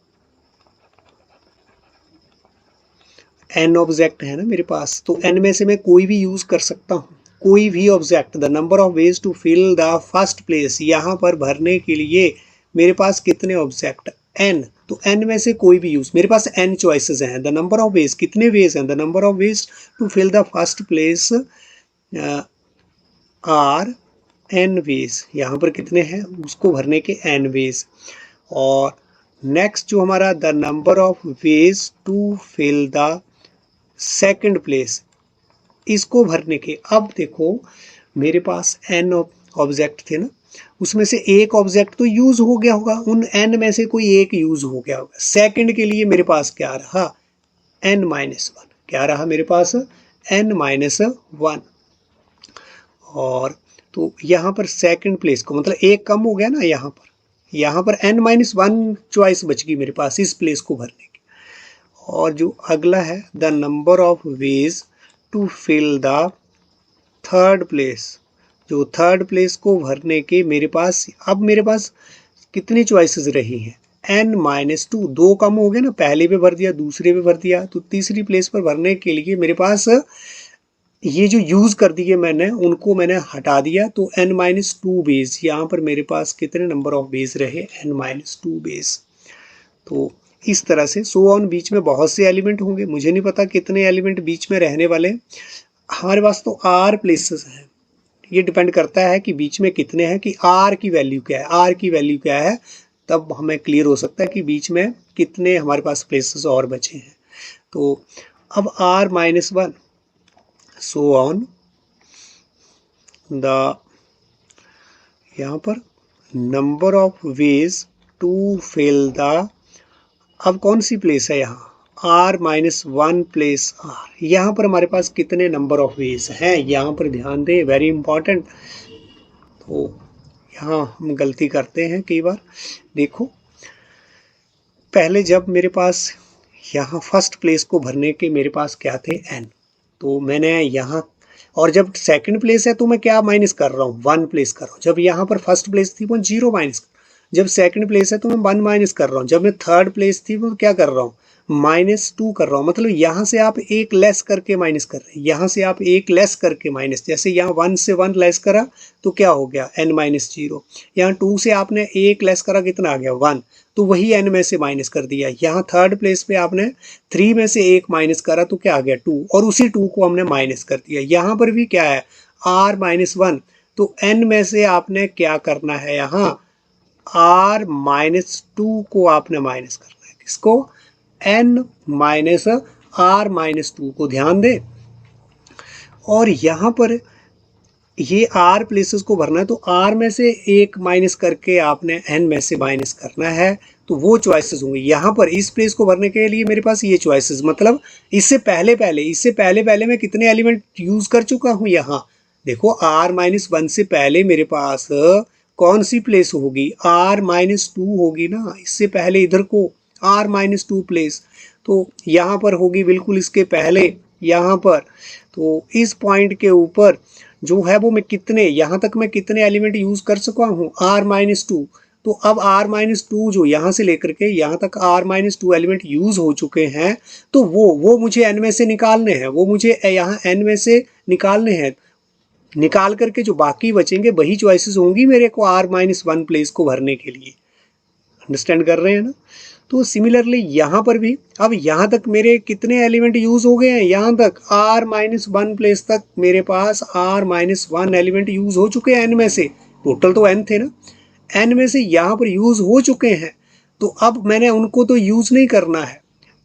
n object है ना मेरे पास, तो n में से मैं कोई भी यूज कर सकता हूँ, कोई भी object. The number of ways to fill the first place, यहाँ पर भरने के लिए मेरे पास कितने ऑब्जेक्ट, n। तो n में से कोई भी यूज, मेरे पास n चॉइसेस हैं। द नंबर ऑफ वेज, कितने वेज हैं, the number of ways to fill the first place are n ways, यहाँ पर कितने हैं, उसको भरने के n वेज। और नेक्स्ट जो हमारा the number of ways to fill the second place, इसको भरने के, अब देखो मेरे पास n ऑब्जेक्ट थे ना, उसमें से एक ऑब्जेक्ट तो यूज हो गया होगा, उन n में से कोई एक यूज हो गया होगा। सेकंड के लिए मेरे पास क्या रहा, n-1, क्या रहा मेरे पास, n-1। और तो यहाँ पर सेकंड प्लेस को, मतलब एक कम हो गया ना, यहाँ पर n-1 चॉइस बच गई मेरे पास इस प्लेस को भरने की। और जो अगला है the number of ways to fill the third place, जो थर्ड प्लेस को भरने के मेरे पास, अब मेरे पास कितनी चॉइसेस रही हैं, n-2, दो कम हो गए ना, पहले पे भर दिया, दूसरे पे भर दिया, तो तीसरी प्लेस पर भरने के लिए मेरे पास ये जो यूज कर दिए मैंने, उनको मैंने हटा दिया, तो n-2 बेस, यहाँ पर मेरे पास कितने नंबर ऑफ बेस रहे, n-2 बेस। तो इस तरह से सो ऑन, बीच में बहुत से एलिमेंट होंगे, मुझे नहीं पता कितने एलिमेंट बीच में रहने वाले हैं। हमारे पास तो r प्लेसेस हैं, ये डिपेंड करता है कि बीच में कितने हैं, कि r की वैल्यू क्या है, r की वैल्यू क्या है, तब हमें क्लियर हो सकता है कि बीच में कितने हमारे पास प्लेसेस और बचे हैं। तो अब r-1 सो ऑन द, यहाँ पर number of ways to fill the, अब कौन सी प्लेस है यहाँ, r-1 प्लेस r, यहाँ पर हमारे पास कितने नंबर ऑफ वेज हैं, यहाँ पर ध्यान दें, वेरी इंपॉर्टेंट। तो यहाँ हम गलती करते हैं कई बार। देखो पहले जब मेरे पास यहाँ फर्स्ट प्लेस को भरने के मेरे पास क्या थे, n, तो मैंने यहाँ, और जब सेकंड प्लेस है तो मैं क्या माइनस कर रहा हूँ, 1 प्लेस कर रहा हूँ। जब यहाँ पर फर्स्ट प्लेस थी वो 0 माइनस, जब सेकंड प्लेस है तो मैं 1 माइनस कर रहा हूँ, जब मैं थर्ड प्लेस थी वो क्या कर रहा हूँ, -2 कर रहा हूँ। मतलब यहाँ से आप एक लेस करके माइनस कर रहे हैं, यहाँ से आप एक लेस करके माइनस, जैसे यहाँ 1 से 1 लेस करा तो क्या हो गया, n-0। यहाँ 2 से आपने एक लेस करा, कितना आ गया, 1, तो वही n में से माइनस कर दिया। यहाँ थर्ड प्लेस पे आपने 3 में से एक माइनस करा तो क्या आ गया, 2, और उसी 2 को हमने माइनस कर दिया। यहाँ पर भी क्या है, r-1, तो n में से आपने क्या करना है, यहाँ r-2 को आपने माइनस करना है, किसको, n-r-2 को, ध्यान दे। और यहाँ पर ये r प्लेसेस को भरना है, तो r में से एक माइनस करके आपने n में से माइनस करना है, तो वो चॉइसेस होंगे। यहाँ पर इस प्लेस को भरने के लिए मेरे पास ये चॉइसेस, मतलब इससे पहले मैं कितने एलिमेंट यूज कर चुका हूँ। यहाँ देखो r-1 से पहले मेरे पास कौन सी प्लेस होगी, r-2 होगी ना, इससे पहले इधर को r-2 प्लेस, तो यहाँ पर होगी बिल्कुल इसके पहले यहाँ पर। तो इस पॉइंट के ऊपर जो है वो मैं कितने, यहाँ तक मैं कितने एलिमेंट यूज कर चुका हूँ, r-2। तो अब r-2 जो यहाँ से लेकर के यहाँ तक r-2 एलिमेंट यूज हो चुके हैं, तो वो मुझे n में से निकालने हैं, वो मुझे यहाँ n में से निकालने हैं। निकाल करके जो बाकी बचेंगे वही चॉइसेस होंगी मेरे को r-1 प्लेस को भरने के लिए। अंडरस्टैंड कर रहे हैं ना। तो सिमिलरली यहाँ पर भी, अब यहाँ तक मेरे कितने एलिमेंट यूज हो गए हैं, यहाँ तक r-1 प्लेस तक मेरे पास r-1 एलिमेंट यूज हो चुके हैं n में से, टोटल तो n थे ना, n में से यहाँ पर यूज हो चुके हैं। तो अब मैंने उनको तो यूज़ नहीं करना है,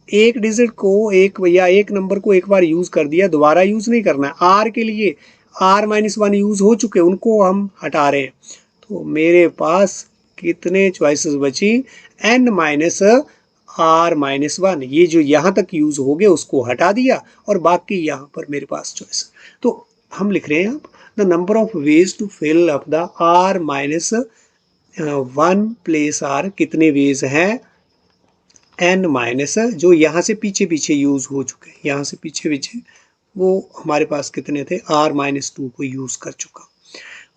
एक डिजिट को एक नंबर को एक बार यूज़ कर दिया, दोबारा यूज़ नहीं करना है। आर के लिए r-1 यूज़ हो चुके, उनको हम हटा रहे हैं। तो मेरे पास कितने चॉइसेस बची, n-r-1, ये जो यहाँ तक यूज़ हो गए उसको हटा दिया और बाकी यहाँ पर मेरे पास चॉइस। तो हम लिख रहे हैं अब the number of ways to fill up the r-1 place r, कितने वेज हैं n माइनस जो यहाँ से पीछे पीछे यूज़ हो चुके हैं, यहाँ से पीछे पीछे वो हमारे पास कितने थे, r-2 को यूज़ कर चुका।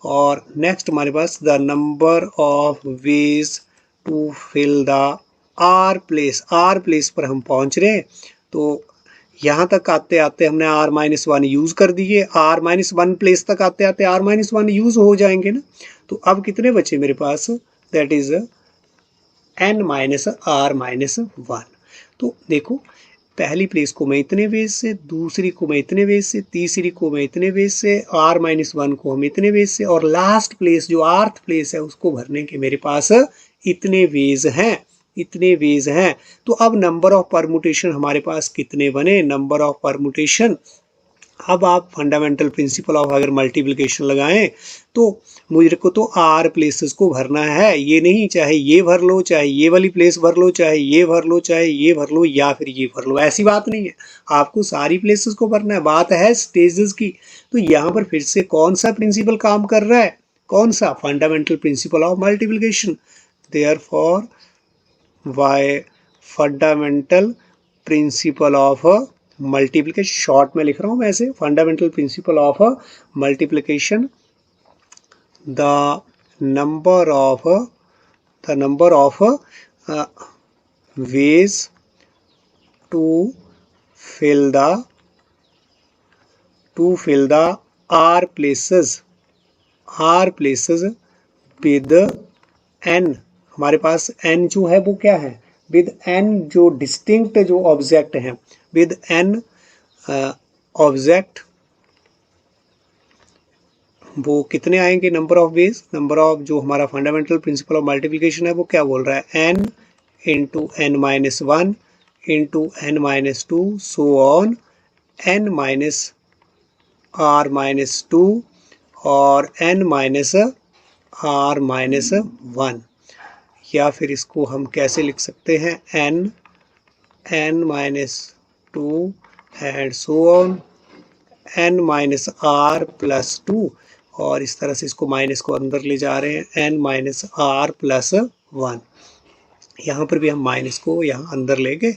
और नेक्स्ट हमारे पास the number of ways to fill the r place पर हम पहुँच रहे हैं। तो यहाँ तक आते आते हमने r-1 यूज़ कर दिए, r-1 प्लेस तक आते आते r-1 यूज़ हो जाएंगे ना। तो अब कितने बचे मेरे पास, दैट इज़ n-r-1। तो देखो पहली प्लेस को मैं इतने वेज से, दूसरी को मैं इतने वेज से, तीसरी को मैं इतने वेज से, r-1 को हम इतने वेज से, और लास्ट प्लेस जो आर्थ प्लेस है उसको भरने के मेरे पास इतने वेज हैं, इतने वेज हैं। तो अब नंबर ऑफ परमुटेशन हमारे पास कितने बने, नंबर ऑफ परमुटेशन, अब आप फंडामेंटल प्रिंसिपल ऑफ अगर मल्टीप्लिकेशन लगाएं तो मुझे को तो r प्लेसेस को भरना है, ये नहीं चाहे ये भर लो, चाहे ये वाली प्लेस भर लो, चाहे ये भर लो, चाहे ये भर लो या फिर ये भर लो, ऐसी बात नहीं है, आपको सारी प्लेसेस को भरना है। बात है स्टेजेस की। तो यहाँ पर फिर से कौन सा प्रिंसिपल काम कर रहा है, कौन सा, fundamental principle of multiplication. Therefore why fundamental principle of multiplication, short में लिख रहा हूँ मैं ऐसे, fundamental principle of multiplication, the number of ways to fill the r places with n, हमारे पास n जो है वो क्या है, विद n जो डिस्टिंक्ट जो ऑब्जेक्ट हैं, विद n ऑब्जेक्ट, वो कितने आएंगे, number of ways, number of जो हमारा फंडामेंटल प्रिंसिपल ऑफ मल्टीप्लिकेशन है वो क्या बोल रहा है, n into n-1 into n-2 so on n-r-2 और n-r-1, या फिर इसको हम कैसे लिख सकते हैं, n-2 and so on n-r+2, और इस तरह से इसको माइनस को अंदर ले जा रहे हैं, n-r+1, यहाँ पर भी हम माइनस को यहाँ अंदर ले गए।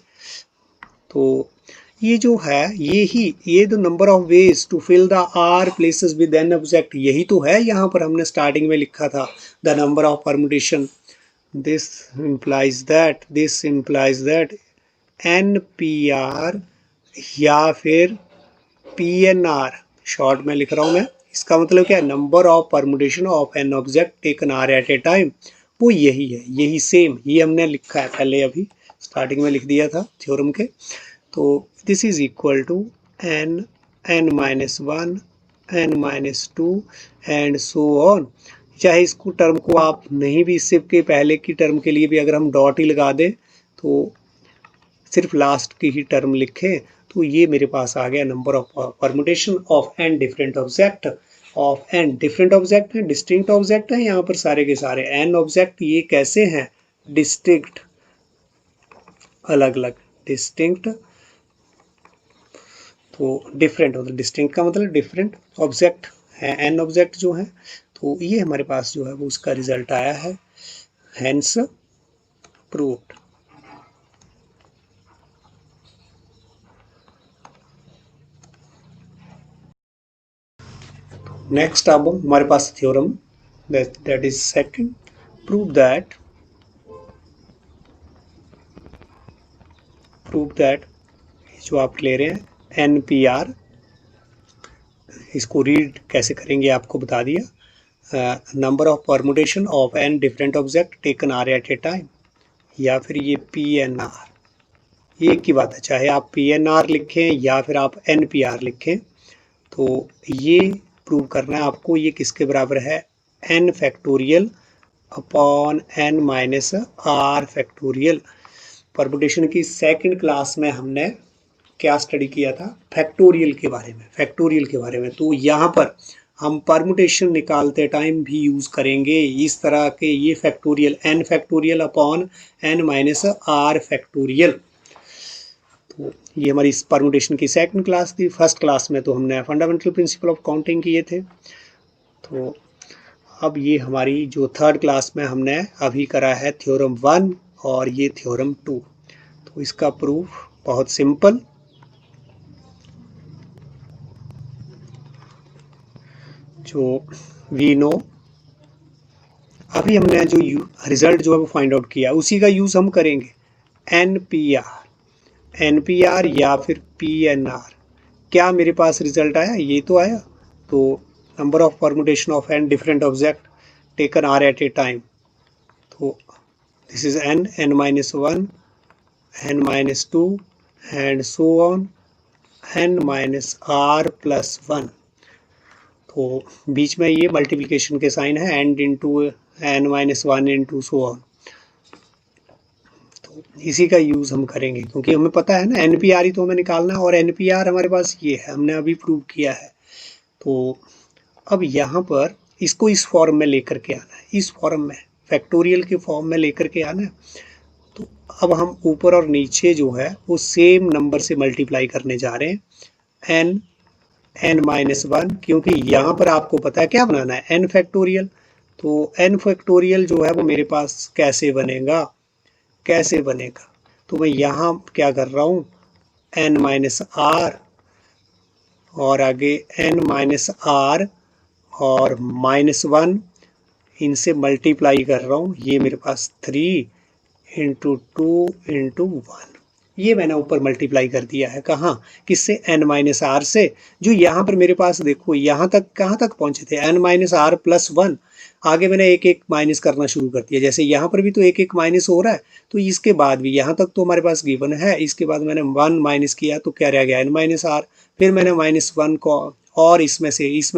तो ये जो है ये जो number of ways to fill the r places with n object, यही तो है यहाँ पर हमने स्टार्टिंग में लिखा था, the number of permutation. This implies that NPR या फिर PNR, शॉर्ट में लिख रहा हूँ मैं, इसका मतलब क्या है, number of permutation of n object taken r at a time, वो यही है, यही सेम, ये हमने लिखा है पहले, अभी स्टार्टिंग में लिख दिया था थ्योरम के। तो this is equal to n-1 n-2 and so on. चाहे इसको टर्म को आप नहीं भी, इससे के पहले की टर्म के लिए भी अगर हम डॉट ही लगा दें तो सिर्फ लास्ट की ही टर्म लिखें, तो ये मेरे पास आ गया number of permutation of n different object, of n different object हैं, डिस्टिंक्ट ऑब्जेक्ट हैं यहाँ पर सारे के सारे n ऑब्जेक्ट, ये कैसे हैं, डिस्टिंक्ट, अलग अलग, डिस्टिंक्ट, तो डिफरेंट होता है, डिस्टिंक्ट का मतलब डिफरेंट ऑब्जेक्ट है, n ऑब्जेक्ट जो है। तो ये हमारे पास जो है वो उसका रिजल्ट आया है, हेंस प्रूव्ड। नेक्स्ट अब हमारे पास theorem, that is second, prove that जो आप ले रहे हैं NPR, इसको रीड कैसे करेंगे आपको बता दिया, number of permutation of n different object taken r at a time, या फिर ये PNR, ये एक ही बात है, चाहे आप PNR लिखें या फिर आप NPR लिखें, तो ये प्रूव करना है आपको, ये किसके बराबर है, n factorial upon N minus are factorial. Permutation की सेकंड क्लास में हमने क्या स्टडी किया था? फैक्टोरियल के बारे में, फैक्टोरियल के बारे में। तो यहाँ पर हम परमुटेशन निकालते टाइम भी यूज़ करेंगे इस तरह के ये factorial, n factorial upon N minus are factorial. तो ये हमारी इस परमुटेशन की सेकंड क्लास थी। फर्स्ट क्लास में तो हमने फंडामेंटल प्रिंसिपल ऑफ काउंटिंग किए थे। तो अब ये हमारी जो थर्ड क्लास में हमने अभी करा है थ्योरम 1 और ये थ्योरम 2। तो इसका प्रूफ बहुत सिंपल, जो वी नो, अभी हमने जो रिजल्ट जो है वो फाइंड आउट किया उसी का यूज़ हम करेंगे। एनपीआर या फिर पीएनआर। क्या मेरे पास रिजल्ट आया? ये तो आया। तो number of permutation of N different object taken are at a time. तो this is N minus 1, N minus 2 and so on N minus are plus 1। तो बीच में ये मल्टीप्लिकेशन के साइन है, and into N minus 1 into so on. तो इसी का यूज़ हम करेंगे क्योंकि हमें पता है ना एनपीआर ही तो हमें निकालना है, और एनपीआर हमारे पास ये है, हमने अभी प्रूव किया है। तो अब यहाँ पर इसको इस फॉर्म में लेकर के आना है, इस फॉर्म में फैक्टोरियल के फॉर्म में लेकर के आना है। तो अब हम ऊपर और नीचे जो है वो सेम नंबर से मल्टीप्लाई करने जा रहे हैं, एन माइनस 1, क्योंकि यहाँ पर आपको पता है क्या बनाना है, एन फैक्टोरियल। तो एन फैक्टोरियल जो है वो मेरे पास कैसे बनेगा, कैसे बनेगा? तो मैं यहाँ क्या कर रहा हूँ, एन माइनस आर और आगे एन माइनस आर और -1 इनसे मल्टीप्लाई कर रहा हूँ। ये मेरे पास 3 इंटू 2 इंटू 1, ये मैंने ऊपर मल्टीप्लाई कर दिया है। कहाँ? किससे? एन माइनस आर से। जो यहाँ पर मेरे पास देखो यहाँ तक कहाँ तक पहुँचे थे, एन माइनस आर प्लस 1। आगे मैंने एक एक माइनस करना शुरू कर दिया, जैसे यहाँ पर भी तो एक एक माइनस हो रहा है। तो इसके बाद भी यहाँ तक तो हमारे पास गिवन है, इसके बाद मैंने 1 माइनस किया तो क्या रह गया, एन माइनस आर। फिर मैंने -1 को और इसमें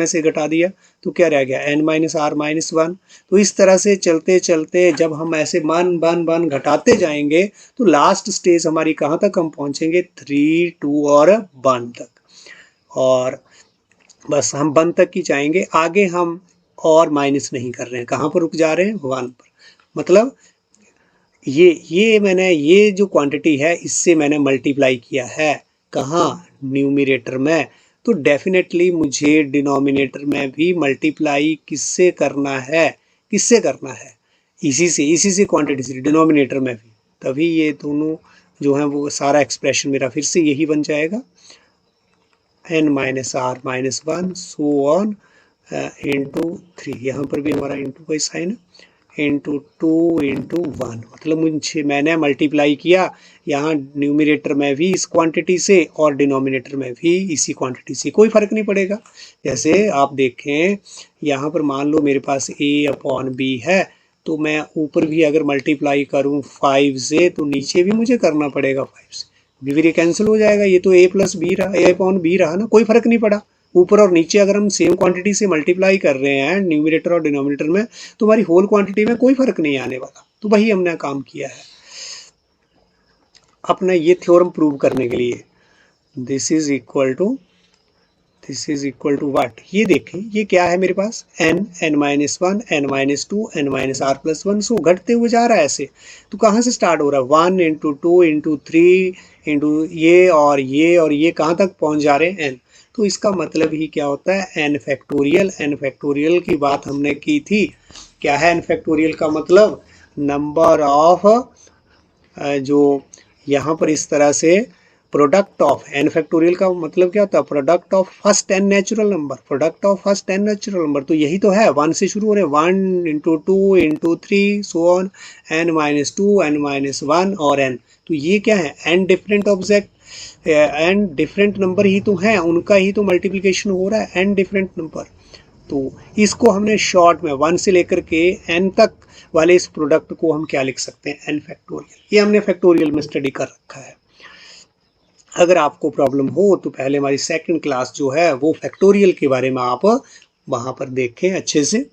से घटा दिया तो क्या रह गया, एन माइनस आर -1। तो इस तरह से चलते चलते जब हम ऐसे वन घटाते जाएंगे तो लास्ट स्टेज हमारी कहाँ तक हम पहुँचेंगे, 3, 2 और 1 तक। और बस हम 1 तक ही जाएंगे, आगे हम और माइनस नहीं कर रहे हैं। कहाँ पर रुक जा रहे हैं, 1 पर। मतलब ये मैंने ये जो क्वांटिटी है इससे मैंने मल्टीप्लाई किया है, कहाँ, न्यूमरेटर में। तो डेफिनेटली मुझे डिनोमिनेटर में भी मल्टीप्लाई किससे करना है, किससे करना है, इसी से क्वांटिटी से, डिनोमिनेटर में भी। तभी ये दोनों जो हैं वो सारा एक्सप्रेशन मेरा फिर से यही बन जाएगा, n minus r -1 so on into 3। यहाँ पर भी हमारा इंटू का साइन है, इंटू 2 इंटू 1। मतलब मुझे मैंने मल्टीप्लाई किया यहाँ न्यूमरेटर में भी इस क्वांटिटी से और डिनोमिनेटर में भी इसी क्वांटिटी से, कोई फ़र्क नहीं पड़ेगा। जैसे आप देखें यहाँ पर मान लो मेरे पास a अपॉन बी है, तो मैं ऊपर भी अगर मल्टीप्लाई करूँ 5 से तो नीचे भी मुझे करना पड़ेगा 5 से, भी कैंसिल हो जाएगा। ये तो a प्लस बी रहा, a अपॉन बी रहा ना, कोई फ़र्क नहीं पड़ा। ऊपर और नीचे अगर हम सेम क्वांटिटी से मल्टीप्लाई कर रहे हैं न्यूमरेटर और डिनोमिनेटर में, तो हमारी होल क्वांटिटी में कोई फर्क नहीं आने वाला। तो वही हमने काम किया है अपने ये थ्योरम प्रूव करने के लिए। This is equal to what, ये देखें ये क्या है मेरे पास, n minus 1 n minus 2 n minus are plus 1। So घटते हुए जा रहा है ऐसे। तो कहाँ से स्टार्ट हो रहा है, 1 इंटू 2 इंटू 3 इंटू ये और ये कहाँ तक पहुँच जा रहे हैं, n। तो इसका मतलब ही क्या होता है, n फैक्टोरियल। n फैक्टोरियल की बात हमने की थी, क्या है n फैक्टोरियल का मतलब, नंबर ऑफ जो यहाँ पर इस तरह से प्रोडक्ट ऑफ, एन फैक्टोरियल का मतलब क्या होता है, product of first n natural number, product of first n natural number. तो यही तो है, 1 से शुरू हो रहे हैं, 1 into 2 into 3 so on n minus 2 n minus 1 और n। तो ये क्या है, n different object, n different number ही तो हैं, उनका ही तो मल्टीप्लिकेशन हो रहा है, n डिफरेंट नंबर। तो इसको हमने शॉर्ट में 1 से लेकर के n तक वाले इस प्रोडक्ट को हम क्या लिख सकते हैं, n फैक्टोरियल। ये हमने फैक्टोरियल में स्टडी कर रखा है। अगर आपको प्रॉब्लम हो तो पहले हमारी सेकंड क्लास जो है वो फैक्टोरियल के बारे में आप वहाँ पर देखें अच्छे से,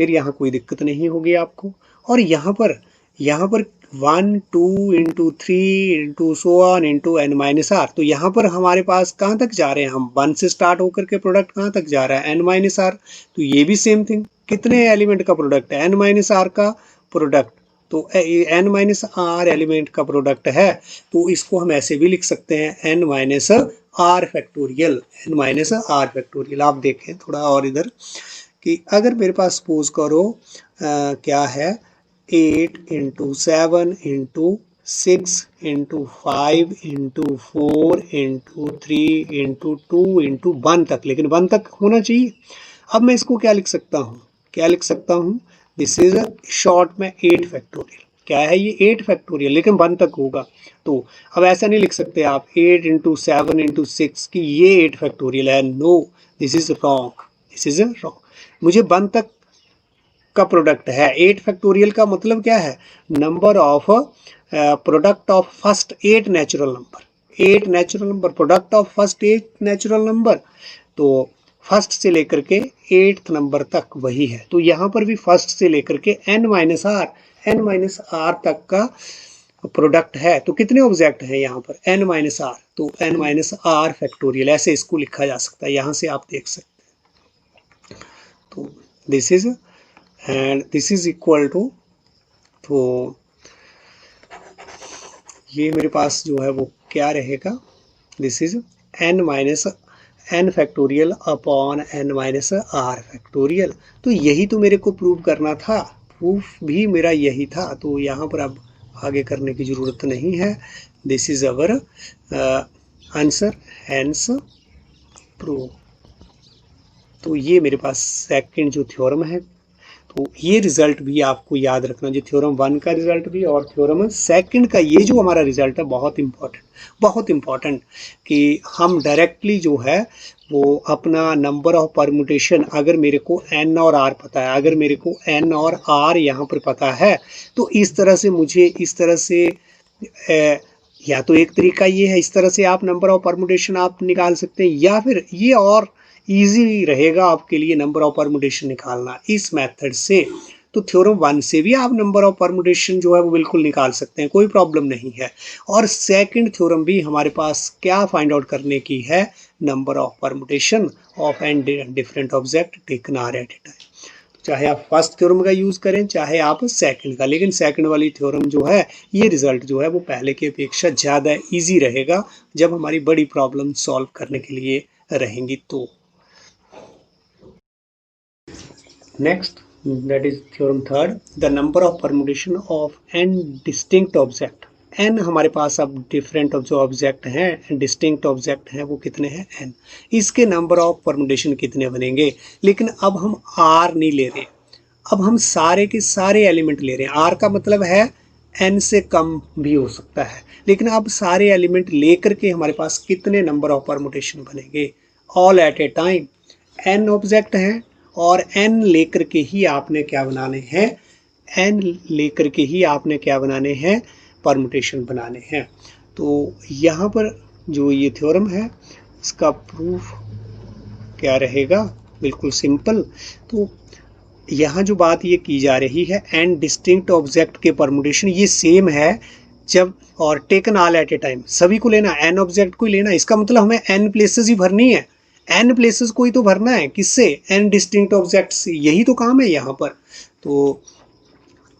फिर यहाँ कोई दिक्कत नहीं होगी आपको। और यहाँ पर 1 2 into 3 into so on into n minus r, तो यहाँ पर हमारे पास कहाँ तक जा रहे हैं हम, 1 से स्टार्ट होकर के प्रोडक्ट कहाँ तक जा रहा है, n माइनस आर। तो ये भी सेम थिंग, कितने एलिमेंट का प्रोडक्ट है, n माइनस आर का प्रोडक्ट। तो n माइनस आर एलिमेंट का प्रोडक्ट है, तो इसको हम ऐसे भी लिख सकते हैं n minus are factorial, n minus are factorial. आप देखें थोड़ा और इधर कि अगर मेरे पास सपोज करो क्या है 8 into 7 into 6 into 5 into 4 into 3 into 2 into 1 तक, लेकिन 1 तक होना चाहिए। अब मैं इसको क्या लिख सकता हूँ, दिस इज शॉर्ट में 8 फैक्टोरियल। क्या है ये, 8 फैक्टोरियल, लेकिन 1 तक होगा। तो अब ऐसा नहीं लिख सकते आप 8 इंटू 7 इंटू 6 की ये 8 फैक्टोरियल है, नो, दिस इज रॉन्ग। मुझे 1 तक का प्रोडक्ट है। 8 फैक्टोरियल का मतलब क्या है, number of product of first 8 natural number, product of first 8 natural number. तो फर्स्ट से लेकर के 8th नंबर तक वही है। तो यहाँ पर भी फर्स्ट से लेकर के n माइनस आर तक का प्रोडक्ट है। तो कितने ऑब्जेक्ट हैं यहाँ पर, n माइनस आर, तो n माइनस आर फैक्टोरियल, ऐसे इसको लिखा जा सकता है। यहाँ से आप देख सकते हैं। तो this is and this is equal to, तो ये मेरे पास जो है वो क्या रहेगा, this is n factorial upon n minus are factorial. तो यही तो मेरे को प्रूव करना था, प्रूफ भी मेरा यही था। तो यहाँ पर अब आगे करने की ज़रूरत नहीं है, this is our answer, hence prove. तो ये मेरे पास सेकंड जो थ्योरम है, तो ये रिजल्ट भी आपको याद रखना, जो थ्योरम 1 का रिजल्ट भी और थ्योरम सेकंड का ये जो हमारा रिजल्ट है बहुत इंपॉर्टेंट कि हम डायरेक्टली जो है वो अपना नंबर ऑफ परम्यूटेशन, अगर मेरे को n और r पता है, अगर मेरे को n और r यहाँ पर पता है, तो इस तरह से मुझे इस तरह से या तो एक तरीका ये है, इस तरह से आप नंबर ऑफ परम्यूटेशन आप निकाल सकते हैं, या फिर ये और इजी रहेगा आपके लिए नंबर ऑफ परम्यूटेशन निकालना इस मेथड से। तो थ्योरम 1 से भी आप नंबर ऑफ परम्यूटेशन जो है वो बिल्कुल निकाल सकते हैं, कोई प्रॉब्लम नहीं है। और सेकंड थ्योरम भी हमारे पास क्या फाइंड आउट करने की है, number of permutation of N different object taken are at a time. चाहे आप फर्स्ट थ्योरम का यूज करें, चाहे आप सेकंड का, लेकिन सेकंड वाली थ्योरम जो है ये रिजल्ट जो है वो पहले की अपेक्षा ज़्यादा इजी रहेगा जब हमारी बड़ी प्रॉब्लम सॉल्व करने के लिए रहेंगी। तो next, that is theorem third, the number of permutation of n distinct object। n हमारे पास अब डिफरेंट जो ऑब्जेक्ट हैं, डिस्टिंक्ट ऑब्जेक्ट हैं, वो कितने हैं, n। इसके नंबर ऑफ परमुटेशन कितने बनेंगे। लेकिन अब हम r नहीं ले रहे, अब हम सारे के सारे एलिमेंट ले रहे हैं। r का मतलब है n से कम भी हो सकता है, लेकिन अब सारे एलिमेंट लेकर के हमारे पास कितने नंबर ऑफ परमुटेशन बनेंगे, all at a time. n object हैं और n लेकर के ही आपने क्या बनाने हैं, n लेकर के ही आपने क्या बनाने हैं, परमुटेशन बनाने हैं। तो यहाँ पर जो ये थ्योरम है इसका प्रूफ क्या रहेगा, बिल्कुल सिंपल। तो यहाँ जो बात ये की जा रही है n डिस्टिंक्ट ऑब्जेक्ट के परमुटेशन ये सेम है जब, और taken all at a time, सभी को लेना, n ऑब्जेक्ट को ही लेना। इसका मतलब हमें n प्लेसेस ही भरनी है, n प्लेसेस को ही तो भरना है, किससे, n डिस्टिंक्ट ऑब्जेक्ट से, यही तो काम है यहाँ पर। तो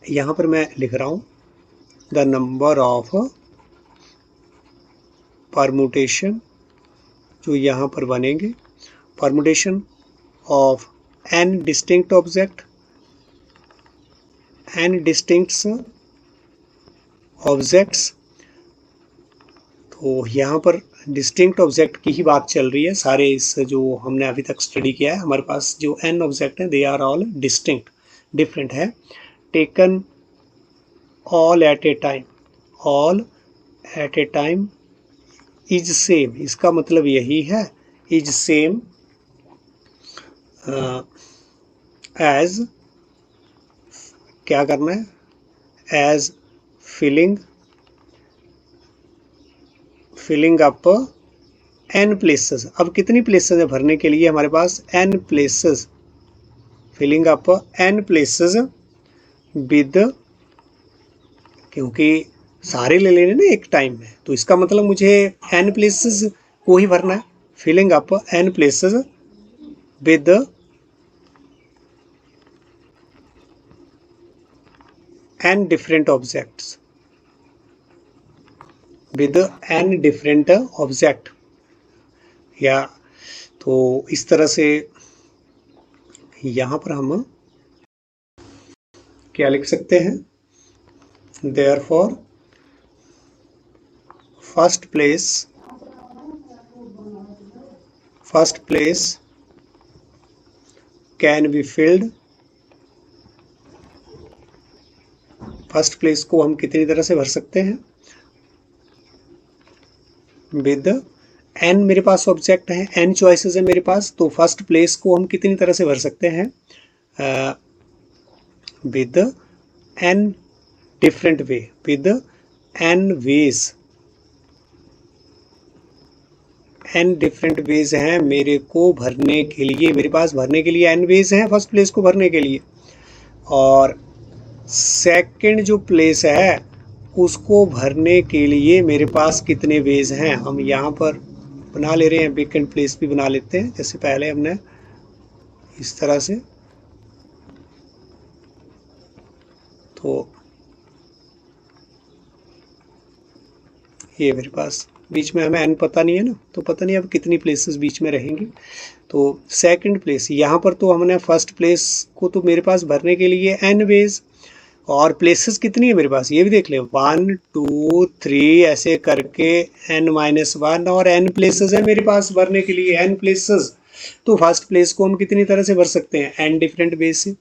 यहाँ पर मैं लिख रहा हूँ द नंबर ऑफ परमुटेशन जो यहाँ पर बनेंगे, permutation of n distinct object, n distinct objects. तो यहाँ पर डिस्टिंक्ट ऑब्जेक्ट की ही बात चल रही है, सारे इस जो हमने अभी तक स्टडी किया है, हमारे पास जो n ऑब्जेक्ट हैं they are all distinct, different है। Taken all at a time, all at a time is same, इसका मतलब यही है, इज सेम एज, क्या करना है, as filling up n places. अब कितनी प्लेसेस है भरने के लिए हमारे पास, n places filling up n places with, क्योंकि सारे ले लेने ना एक टाइम में, तो इसका मतलब मुझे n प्लेसेस को ही भरना है। Filling up n places with n different objects, with n different object. या तो इस तरह से यहाँ पर हम क्या लिख सकते हैं, therefore first place can be filled, first place को हम कितनी तरह से भर सकते हैं, विद n मेरे पास ऑब्जेक्ट है, n चॉइसेस है मेरे पास, तो फर्स्ट प्लेस को हम कितनी तरह से भर सकते हैं, with n different way, with n ways, n different ways हैं मेरे को भरने के लिए, मेरे पास भरने के लिए n वेज हैं फर्स्ट प्लेस को भरने के लिए। और सेकंड जो प्लेस है उसको भरने के लिए मेरे पास कितने वेज हैं, हम यहाँ पर बना ले रहे हैं, वेकेंट प्लेस भी बना लेते हैं, जैसे पहले हमने इस तरह से। तो ये मेरे पास बीच में हमें n पता नहीं है ना, तो पता नहीं अब कितनी प्लेसेस बीच में रहेंगी। तो सेकंड प्लेस यहाँ पर तो हमने फर्स्ट प्लेस को तो मेरे पास भरने के लिए n वेज, और प्लेसेस कितनी है मेरे पास ये भी देख ले, 1 2 3 ऐसे करके n-1 और n प्लेसेस है मेरे पास भरने के लिए, n प्लेसेस। तो फर्स्ट प्लेस को हम कितनी तरह से भर सकते हैं, n डिफरेंट वेज से।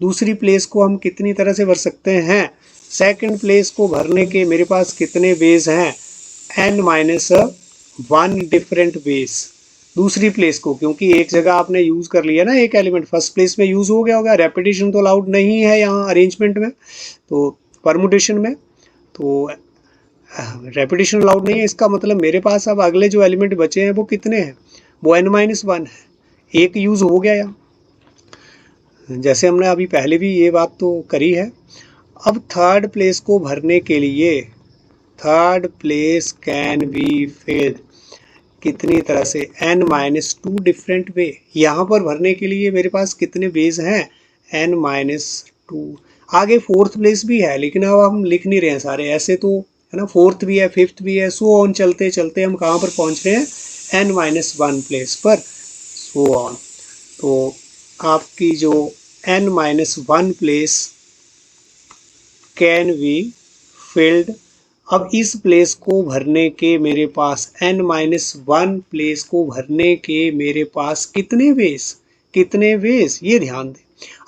दूसरी प्लेस को हम कितनी तरह से भर सकते हैं, सेकंड प्लेस को भरने के मेरे पास कितने वेज हैं, n-1 डिफरेंट वेज। दूसरी प्लेस को, क्योंकि एक जगह आपने यूज कर लिया ना एक एलिमेंट, फर्स्ट प्लेस में यूज हो गया होगा, रेपिटेशन तो अलाउड नहीं है यहाँ अरेंजमेंट में, तो परमुटेशन में तो रेपिटेशन अलाउड नहीं है। इसका मतलब मेरे पास अब अगले जो एलिमेंट बचे हैं वो कितने हैं, वो n-1 है, एक यूज हो गया यहाँ, जैसे हमने अभी पहले भी ये बात तो करी है। अब थर्ड प्लेस को भरने के लिए, third place can be filled कितनी तरह से, n-2 डिफरेंट वे। यहाँ पर भरने के लिए मेरे पास कितने वेज हैं, n-2। आगे फोर्थ प्लेस भी है, लेकिन अब हम लिख नहीं रहे हैं सारे ऐसे, तो है ना, फोर्थ भी है, फिफ्थ भी है, सो ऑन चलते चलते हम कहाँ पर पहुँच रहे हैं, n-1 प्लेस पर, सो ऑन। तो आपकी जो n-1 place can be filled. अब इस प्लेस को भरने के मेरे पास, n-1 प्लेस को भरने के मेरे पास कितने वेज, ये ध्यान दें।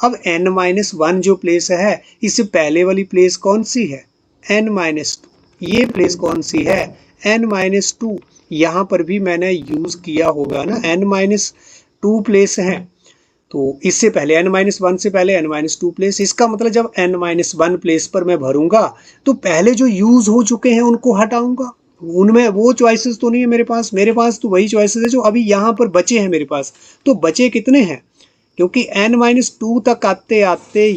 अब n-1 जो प्लेस है, इससे पहले वाली प्लेस कौन सी है, n-2। ये प्लेस कौन सी है, n-2। यहाँ पर भी मैंने यूज किया होगा ना, n-2 प्लेस है, तो इससे पहले n-1 से पहले n-2 प्लेस। इसका मतलब जब n-1 प्लेस पर मैं भरूंगा तो पहले जो यूज हो चुके हैं उनको हटाऊंगा, उनमें वो चॉइसेस तो नहीं है मेरे पास तो वही चॉइसेस है जो अभी यहाँ पर बचे हैं मेरे पास। तो बचे कितने हैं, क्योंकि n-2 तक आते आते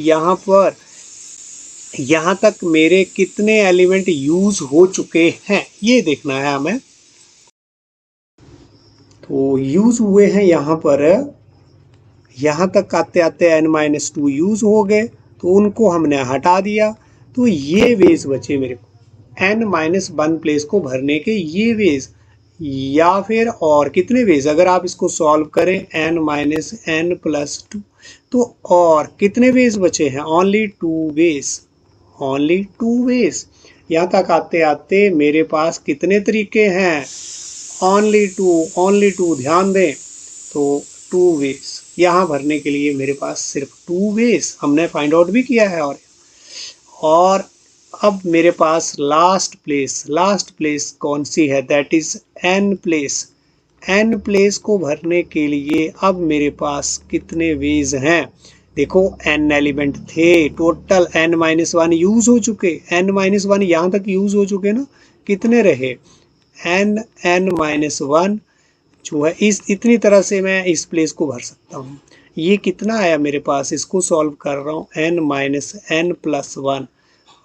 यहाँ तक मेरे कितने एलिमेंट यूज हो चुके हैं ये देखना है हमें। तो यूज हुए हैं यहाँ पर, यहाँ तक आते आते n-2 यूज हो गए, तो उनको हमने हटा दिया, तो ये वेज बचे मेरे को, n-1 प्लेस को भरने के ये वेज। या फिर और कितने वेज, अगर आप इसको सॉल्व करें n-n+2, तो और कितने वेज बचे हैं, ओनली 2 वेज। यहाँ तक आते आते मेरे पास कितने तरीके हैं, ओनली टू, ध्यान दें। तो 2 वेज यहाँ भरने के लिए मेरे पास सिर्फ 2 वेज हमने फाइंड आउट भी किया है। और अब मेरे पास लास्ट प्लेस कौन सी है, दैट इज n प्लेस को भरने के लिए अब मेरे पास कितने वेज हैं, देखो n एलिमेंट थे, टोटल n-1 यूज हो चुके, n-1 यहाँ तक यूज हो चुके ना, कितने रहे, n-1 जो है। इतनी तरह से मैं इस प्लेस को भर सकता हूँ। ये कितना आया मेरे पास, इसको सॉल्व कर रहा हूँ, n minus n plus one,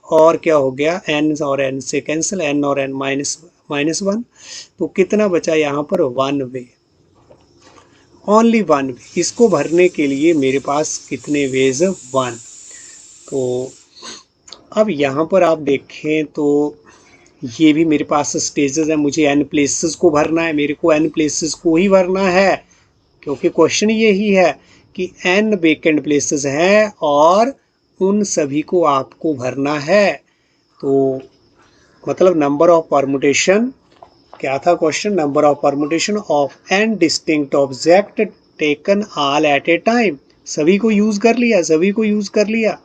और क्या हो गया n और n से कैंसिल, n और n माइनस वन, तो कितना बचा यहाँ पर, one way, only one way. इसको भरने के लिए मेरे पास कितने वेज, वन। तो अब यहाँ पर आप देखें तो ये भी मेरे पास स्टेजेस है, मुझे n प्लेसेस को भरना है, मेरे को n प्लेसेस को ही भरना है, क्योंकि क्वेश्चन यही है कि n वेकेंट प्लेसेस हैं और उन सभी को आपको भरना है। तो मतलब नंबर ऑफ परमुटेशन, क्या था question, number of permutation of n distinct object taken all at a time. सभी को यूज कर लिया, सभी को यूज कर लिया,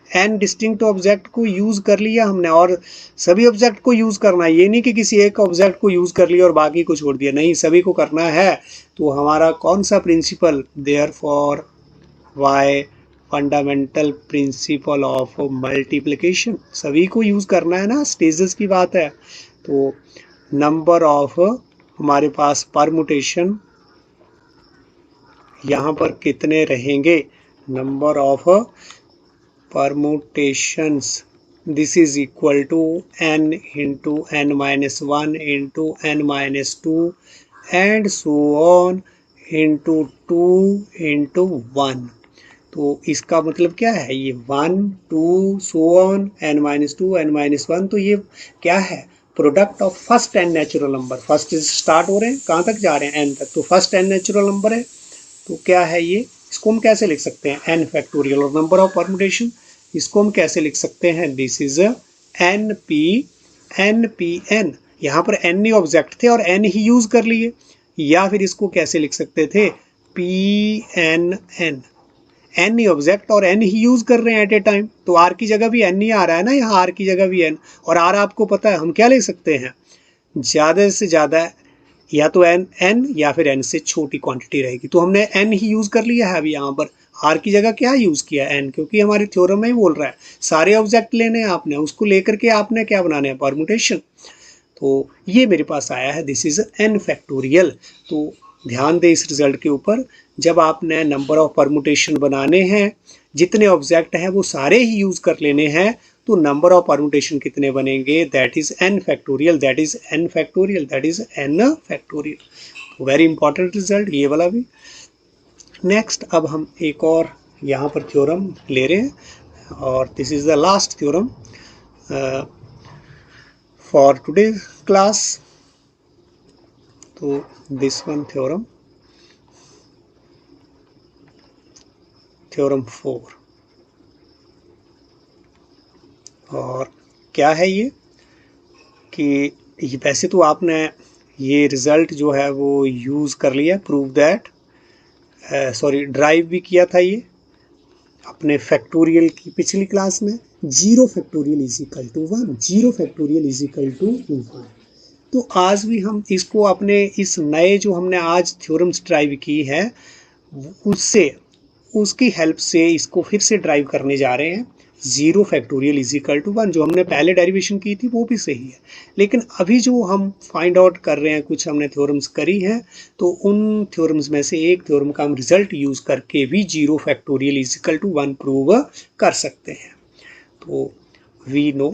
n डिस्टिंक्ट ऑब्जेक्ट को यूज कर लिया हमने, और सभी ऑब्जेक्ट को यूज करना है, ये नहीं कि किसी एक ऑब्जेक्ट को यूज कर लिया और बाकी को छोड़ दिया, नहीं, सभी को करना है। तो हमारा कौन सा principle, therefore why fundamental principle of multiplication, सभी को यूज करना है ना, स्टेजेस की बात है। तो नंबर ऑफ हमारे पास परमुटेशन यहाँ पर कितने रहेंगे, number of permutations, this is equal to n into n minus 1 into n minus 2 and so on into 2 into 1। तो इसका मतलब क्या है, ये 1 2 so on n minus 2 n minus 1, तो ये क्या है, product of first n natural number, first से स्टार्ट हो रहे हैं, कहाँ तक जा रहे हैं, n तक, तो फर्स्ट n नेचुरल नंबर है। तो क्या है ये, इसको हम कैसे लिख सकते हैं, n फैक्टोरियल, और नंबर ऑफ परमुटेशन इसको हम कैसे लिख सकते हैं, this is n P n, यहाँ पर n ही ऑब्जेक्ट थे और n ही यूज कर लिए, या फिर इसको कैसे लिख सकते थे, पी एन एन, n ही ऑब्जेक्ट और n ही यूज कर रहे हैं एट ए टाइम, तो r की जगह भी n ही आ रहा है ना, यहाँ r की जगह भी n, और r आपको पता है हम क्या ले सकते हैं, ज़्यादा से ज़्यादा या तो n या फिर n से छोटी क्वांटिटी रहेगी, तो हमने n ही यूज़ कर लिया है अभी यहाँ पर, r की जगह क्या यूज़ किया n, क्योंकि हमारी थ्योरम में ही बोल रहा है सारे ऑब्जेक्ट लेने हैं आपने, उसको लेकर के आपने क्या बनाने हैं, परमुटेशन। तो ये मेरे पास आया है, दिस इज n फैक्टोरियल। तो ध्यान दें इस रिजल्ट के ऊपर, जब आपने नंबर ऑफ परमुटेशन बनाने हैं, जितने ऑब्जेक्ट हैं वो सारे ही यूज़ कर लेने हैं, तो नंबर ऑफ परमुटेशन कितने बनेंगे, that is n factorial, that is n factorial, that is n factorial. Very important result ये वाला भी। नेक्स्ट अब हम एक और यहाँ पर थ्योरम ले रहे हैं, और this is the last theorem for today class. तो दिस वन थ्योरम, थ्योरम 4, और क्या है ये कि वैसे तो आपने ये रिज़ल्ट जो है वो यूज़ कर लिया, प्रूव दैट, सॉरी ड्राइव भी किया था ये अपने फैक्टोरियल की पिछली क्लास में, 0 factorial is equal to 1, 0 factorial is equal to 1। तो आज भी हम इसको अपने इस नए जो हमने आज थ्योरम्स ड्राइव की है उससे, उसकी हेल्प से इसको फिर से ड्राइव करने जा रहे हैं। 0 फैक्टोरियल इज इक्वल टू 1 जो हमने पहले डेरिवेशन की थी वो भी सही है, लेकिन अभी जो हम फाइंड आउट कर रहे हैं, कुछ हमने थ्योरम्स करी हैं, तो उन थ्योरम्स में से एक थ्योरम का हम रिजल्ट यूज़ करके भी 0 factorial is equal to 1 prove कर सकते हैं। तो वी नो,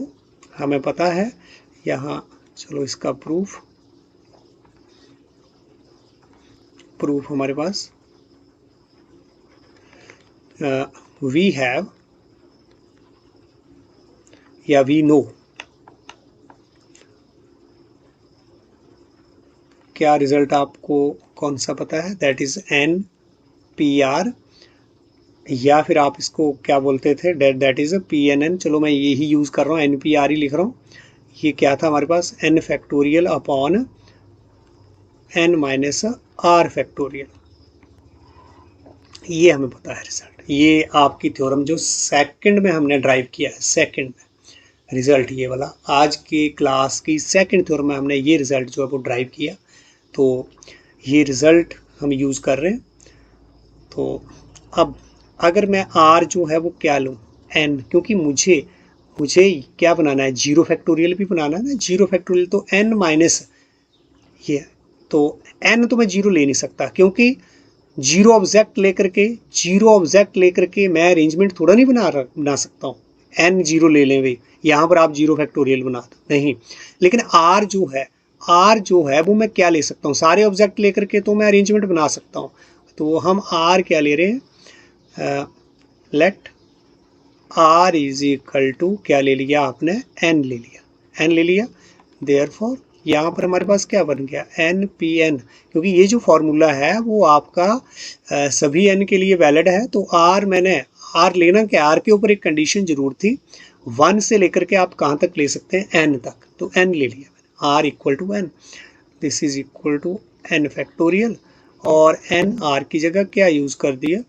हमें पता है, यहाँ चलो इसका प्रूफ हमारे पास, वी हैव या वी नो, क्या रिजल्ट आपको कौन सा पता है, that is n P r, या फिर आप इसको क्या बोलते थे, that is P n n, चलो मैं यही यूज़ कर रहा हूँ, एन पी आर ही लिख रहा हूँ। ये क्या था हमारे पास, N factorial upon N minus are factorial, ये हमें पता है रिजल्ट। ये आपकी थ्योरम जो सेकंड में हमने ड्राइव किया है, सेकंड में रिजल्ट ये वाला, आज की क्लास की सेकंड थ्योरम में हमने ये रिजल्ट जो है वो ड्राइव किया, तो ये रिजल्ट हम यूज़ कर रहे हैं। तो अब अगर मैं r जो है वो क्या लूँ, n, क्योंकि मुझे क्या बनाना है, 0 फैक्टोरियल भी बनाना है ना, 0 फैक्टोरियल, तो n माइनस ये, तो n तो मैं 0 ले नहीं सकता, क्योंकि जीरो ऑब्जेक्ट लेकर के मैं अरेंजमेंट थोड़ा नहीं बना सकता हूँ। n जीरो ले लें भाई, यहाँ पर आप जीरो फैक्टोरियल बना दो, नहीं। लेकिन r जो है वो मैं क्या ले सकता हूँ, सारे ऑब्जेक्ट लेकर के तो मैं अरेंजमेंट बना सकता हूँ। तो हम r क्या ले रहे हैं, let r is equal to क्या ले लिया आपने, n ले लिया। देयरफॉर यहाँ पर हमारे पास क्या बन गया, NPN, क्योंकि ये जो फॉर्मूला है वो आपका सभी n के लिए वैलिड है। तो r लेना क्या, r के ऊपर एक कंडीशन जरूर थी, 1 से लेकर के आप कहाँ तक ले सकते हैं, n तक। तो n ले लिया मैंने, r equal to n, this is equal to n factorial, और n r की जगह क्या यूज़ कर दिया,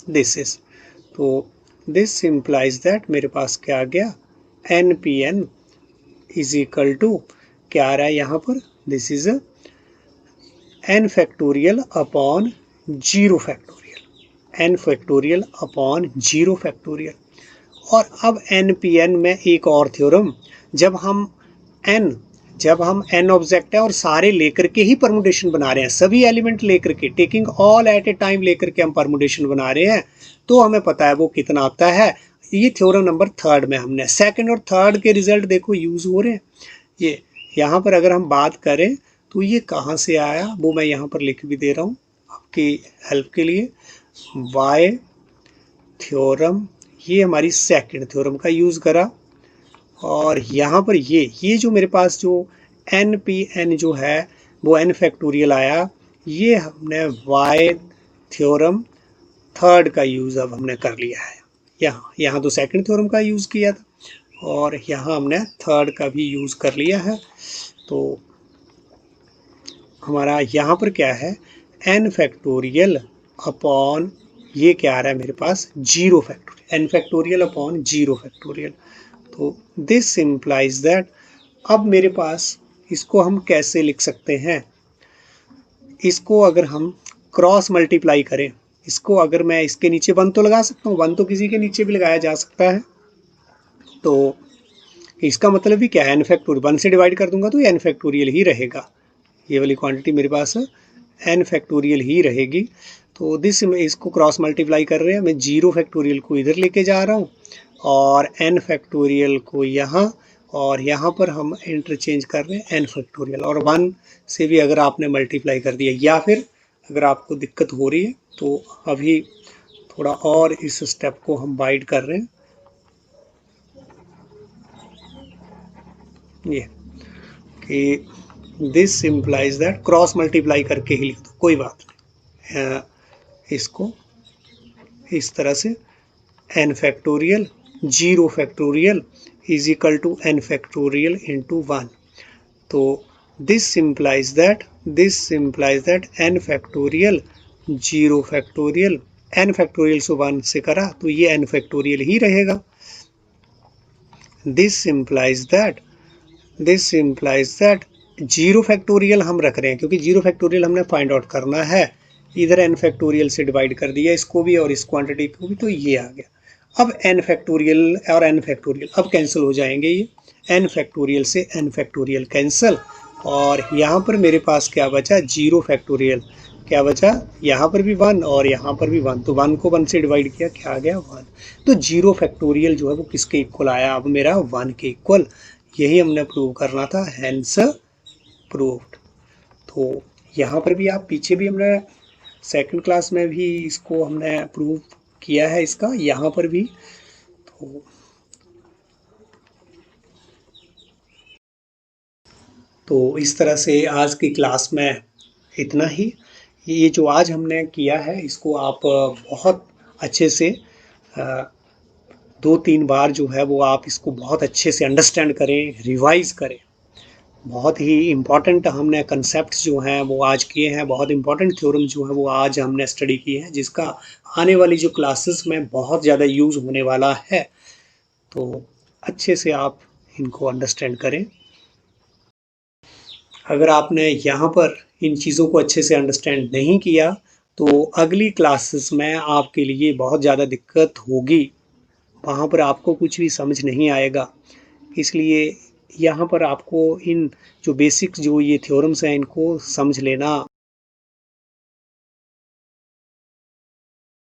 दिस इज। तो दिस इम्प्लाइज दैट मेरे पास क्या आ गया, NPN इज इक्वल टू क्या आ रहा है यहाँ पर, this is n factorial upon zero factorial, n factorial upon zero factorial. और अब NPN में एक और थ्योरम, जब हम n ऑब्जेक्ट है और सारे लेकर के ही परमुटेशन बना रहे हैं, सभी एलिमेंट लेकर के, taking all at a time लेकर के हम परमुटेशन बना रहे हैं, तो हमें पता है वो कितना आता है। ये थ्योरम नंबर 3 में हमने सेकंड और थर्ड के रिजल्ट देखो यूज हो रहे हैं। ये यहाँ पर अगर हम बात करें तो ये कहाँ से आया, वो मैं यहाँ पर लिख भी दे रहा हूँ आपकी हेल्प के लिए। वाई थ्योरम, ये हमारी सेकंड थ्योरम का यूज़ करा, और यहाँ पर ये जो मेरे पास जो NPN जो है वो n फैक्टोरियल आया, ये हमने वाई थ्योरम थर्ड का यूज़ अब हमने कर लिया है। यहाँ तो सेकंड थ्योरम का यूज़ किया था, और यहाँ हमने थर्ड का भी यूज़ कर लिया है। तो हमारा यहाँ पर क्या है, n फैक्टोरियल अपॉन ये क्या आ रहा है मेरे पास, zero factorial, n factorial upon zero factorial. तो दिस इम्प्लाइज दैट, अब मेरे पास इसको हम कैसे लिख सकते हैं, इसको अगर हम क्रॉस मल्टीप्लाई करें, इसको अगर मैं इसके नीचे 1 तो लगा सकता हूँ, 1 तो किसी के नीचे भी लगाया जा सकता है। तो इसका मतलब भी क्या है, n फैक्टोरियल 1 से डिवाइड कर दूंगा तो ये n फैक्टोरियल ही रहेगा, ये वाली क्वांटिटी मेरे पास n फैक्टोरियल ही रहेगी। तो इसको क्रॉस मल्टीप्लाई कर रहे हैं, मैं जीरो फैक्टोरियल को इधर लेके जा रहा हूँ और n फैक्टोरियल को यहाँ, और यहाँ पर हम इंटरचेंज कर रहे हैं n फैक्टोरियल, और 1 से भी अगर आपने मल्टीप्लाई कर दिया, या फिर अगर आपको दिक्कत हो रही है तो अभी थोड़ा और इस स्टेप को हम बाइड कर रहे हैं, ये कि this implies that, cross multiply करके ही लिख दो, कोई बात नहीं। इसको इस तरह से n factorial zero factorial is equal to n factorial into 1। तो this implies that n factorial zero factorial, n factorial से 1 से करा तो ये n फैक्टोरियल ही रहेगा। This implies that zero factorial हम रख रहे हैं, क्योंकि जीरो फैक्टोरियल हमने फाइंड आउट करना है, इधर n फैक्टोरियल से डिवाइड कर दिया इसको भी और इस क्वांटिटी को भी, तो ये आ गया। अब n फैक्टोरियल और n फैक्टोरियल अब कैंसिल हो जाएंगे, ये n फैक्टोरियल से n फैक्टोरियल कैंसिल, और यहाँ पर मेरे पास क्या बचा, जीरो फैक्टोरियल, क्या बचा, यहाँ पर भी 1 और यहाँ पर भी 1, तो 1 को 1 से डिवाइड किया, क्या आ गया, 1। तो जीरो फैक्टोरियल जो है वो किसके इक्वल आया, अब मेरा 1 के इक्वल, यही हमने प्रूव करना था, हेंस प्रूव्ड। तो यहाँ पर भी आप पीछे भी हमने सेकंड क्लास में भी इसको हमने प्रूव किया है इसका, यहाँ पर भी। तो इस तरह से आज की क्लास में इतना ही। ये जो आज हमने किया है इसको आप बहुत अच्छे से 2-3 बार जो है वो आप इसको बहुत अच्छे से अंडरस्टैंड करें, रिवाइज करें। बहुत ही इम्पॉर्टेंट हमने कंसेप्ट्स जो हैं वो आज किए हैं, बहुत इम्पॉर्टेंट थ्योरम जो है वो आज हमने स्टडी किए हैं, जिसका आने वाली जो क्लासेस में बहुत ज़्यादा यूज़ होने वाला है। तो अच्छे से आप इनको अंडरस्टैंड करें। अगर आपने यहाँ पर इन चीज़ों को अच्छे से अंडरस्टैंड नहीं किया तो अगली क्लासेस में आपके लिए बहुत ज़्यादा दिक्कत होगी, वहाँ पर आपको कुछ भी समझ नहीं आएगा। इसलिए यहाँ पर आपको इन जो बेसिक्स जो ये थ्योरम्स हैं इनको समझ लेना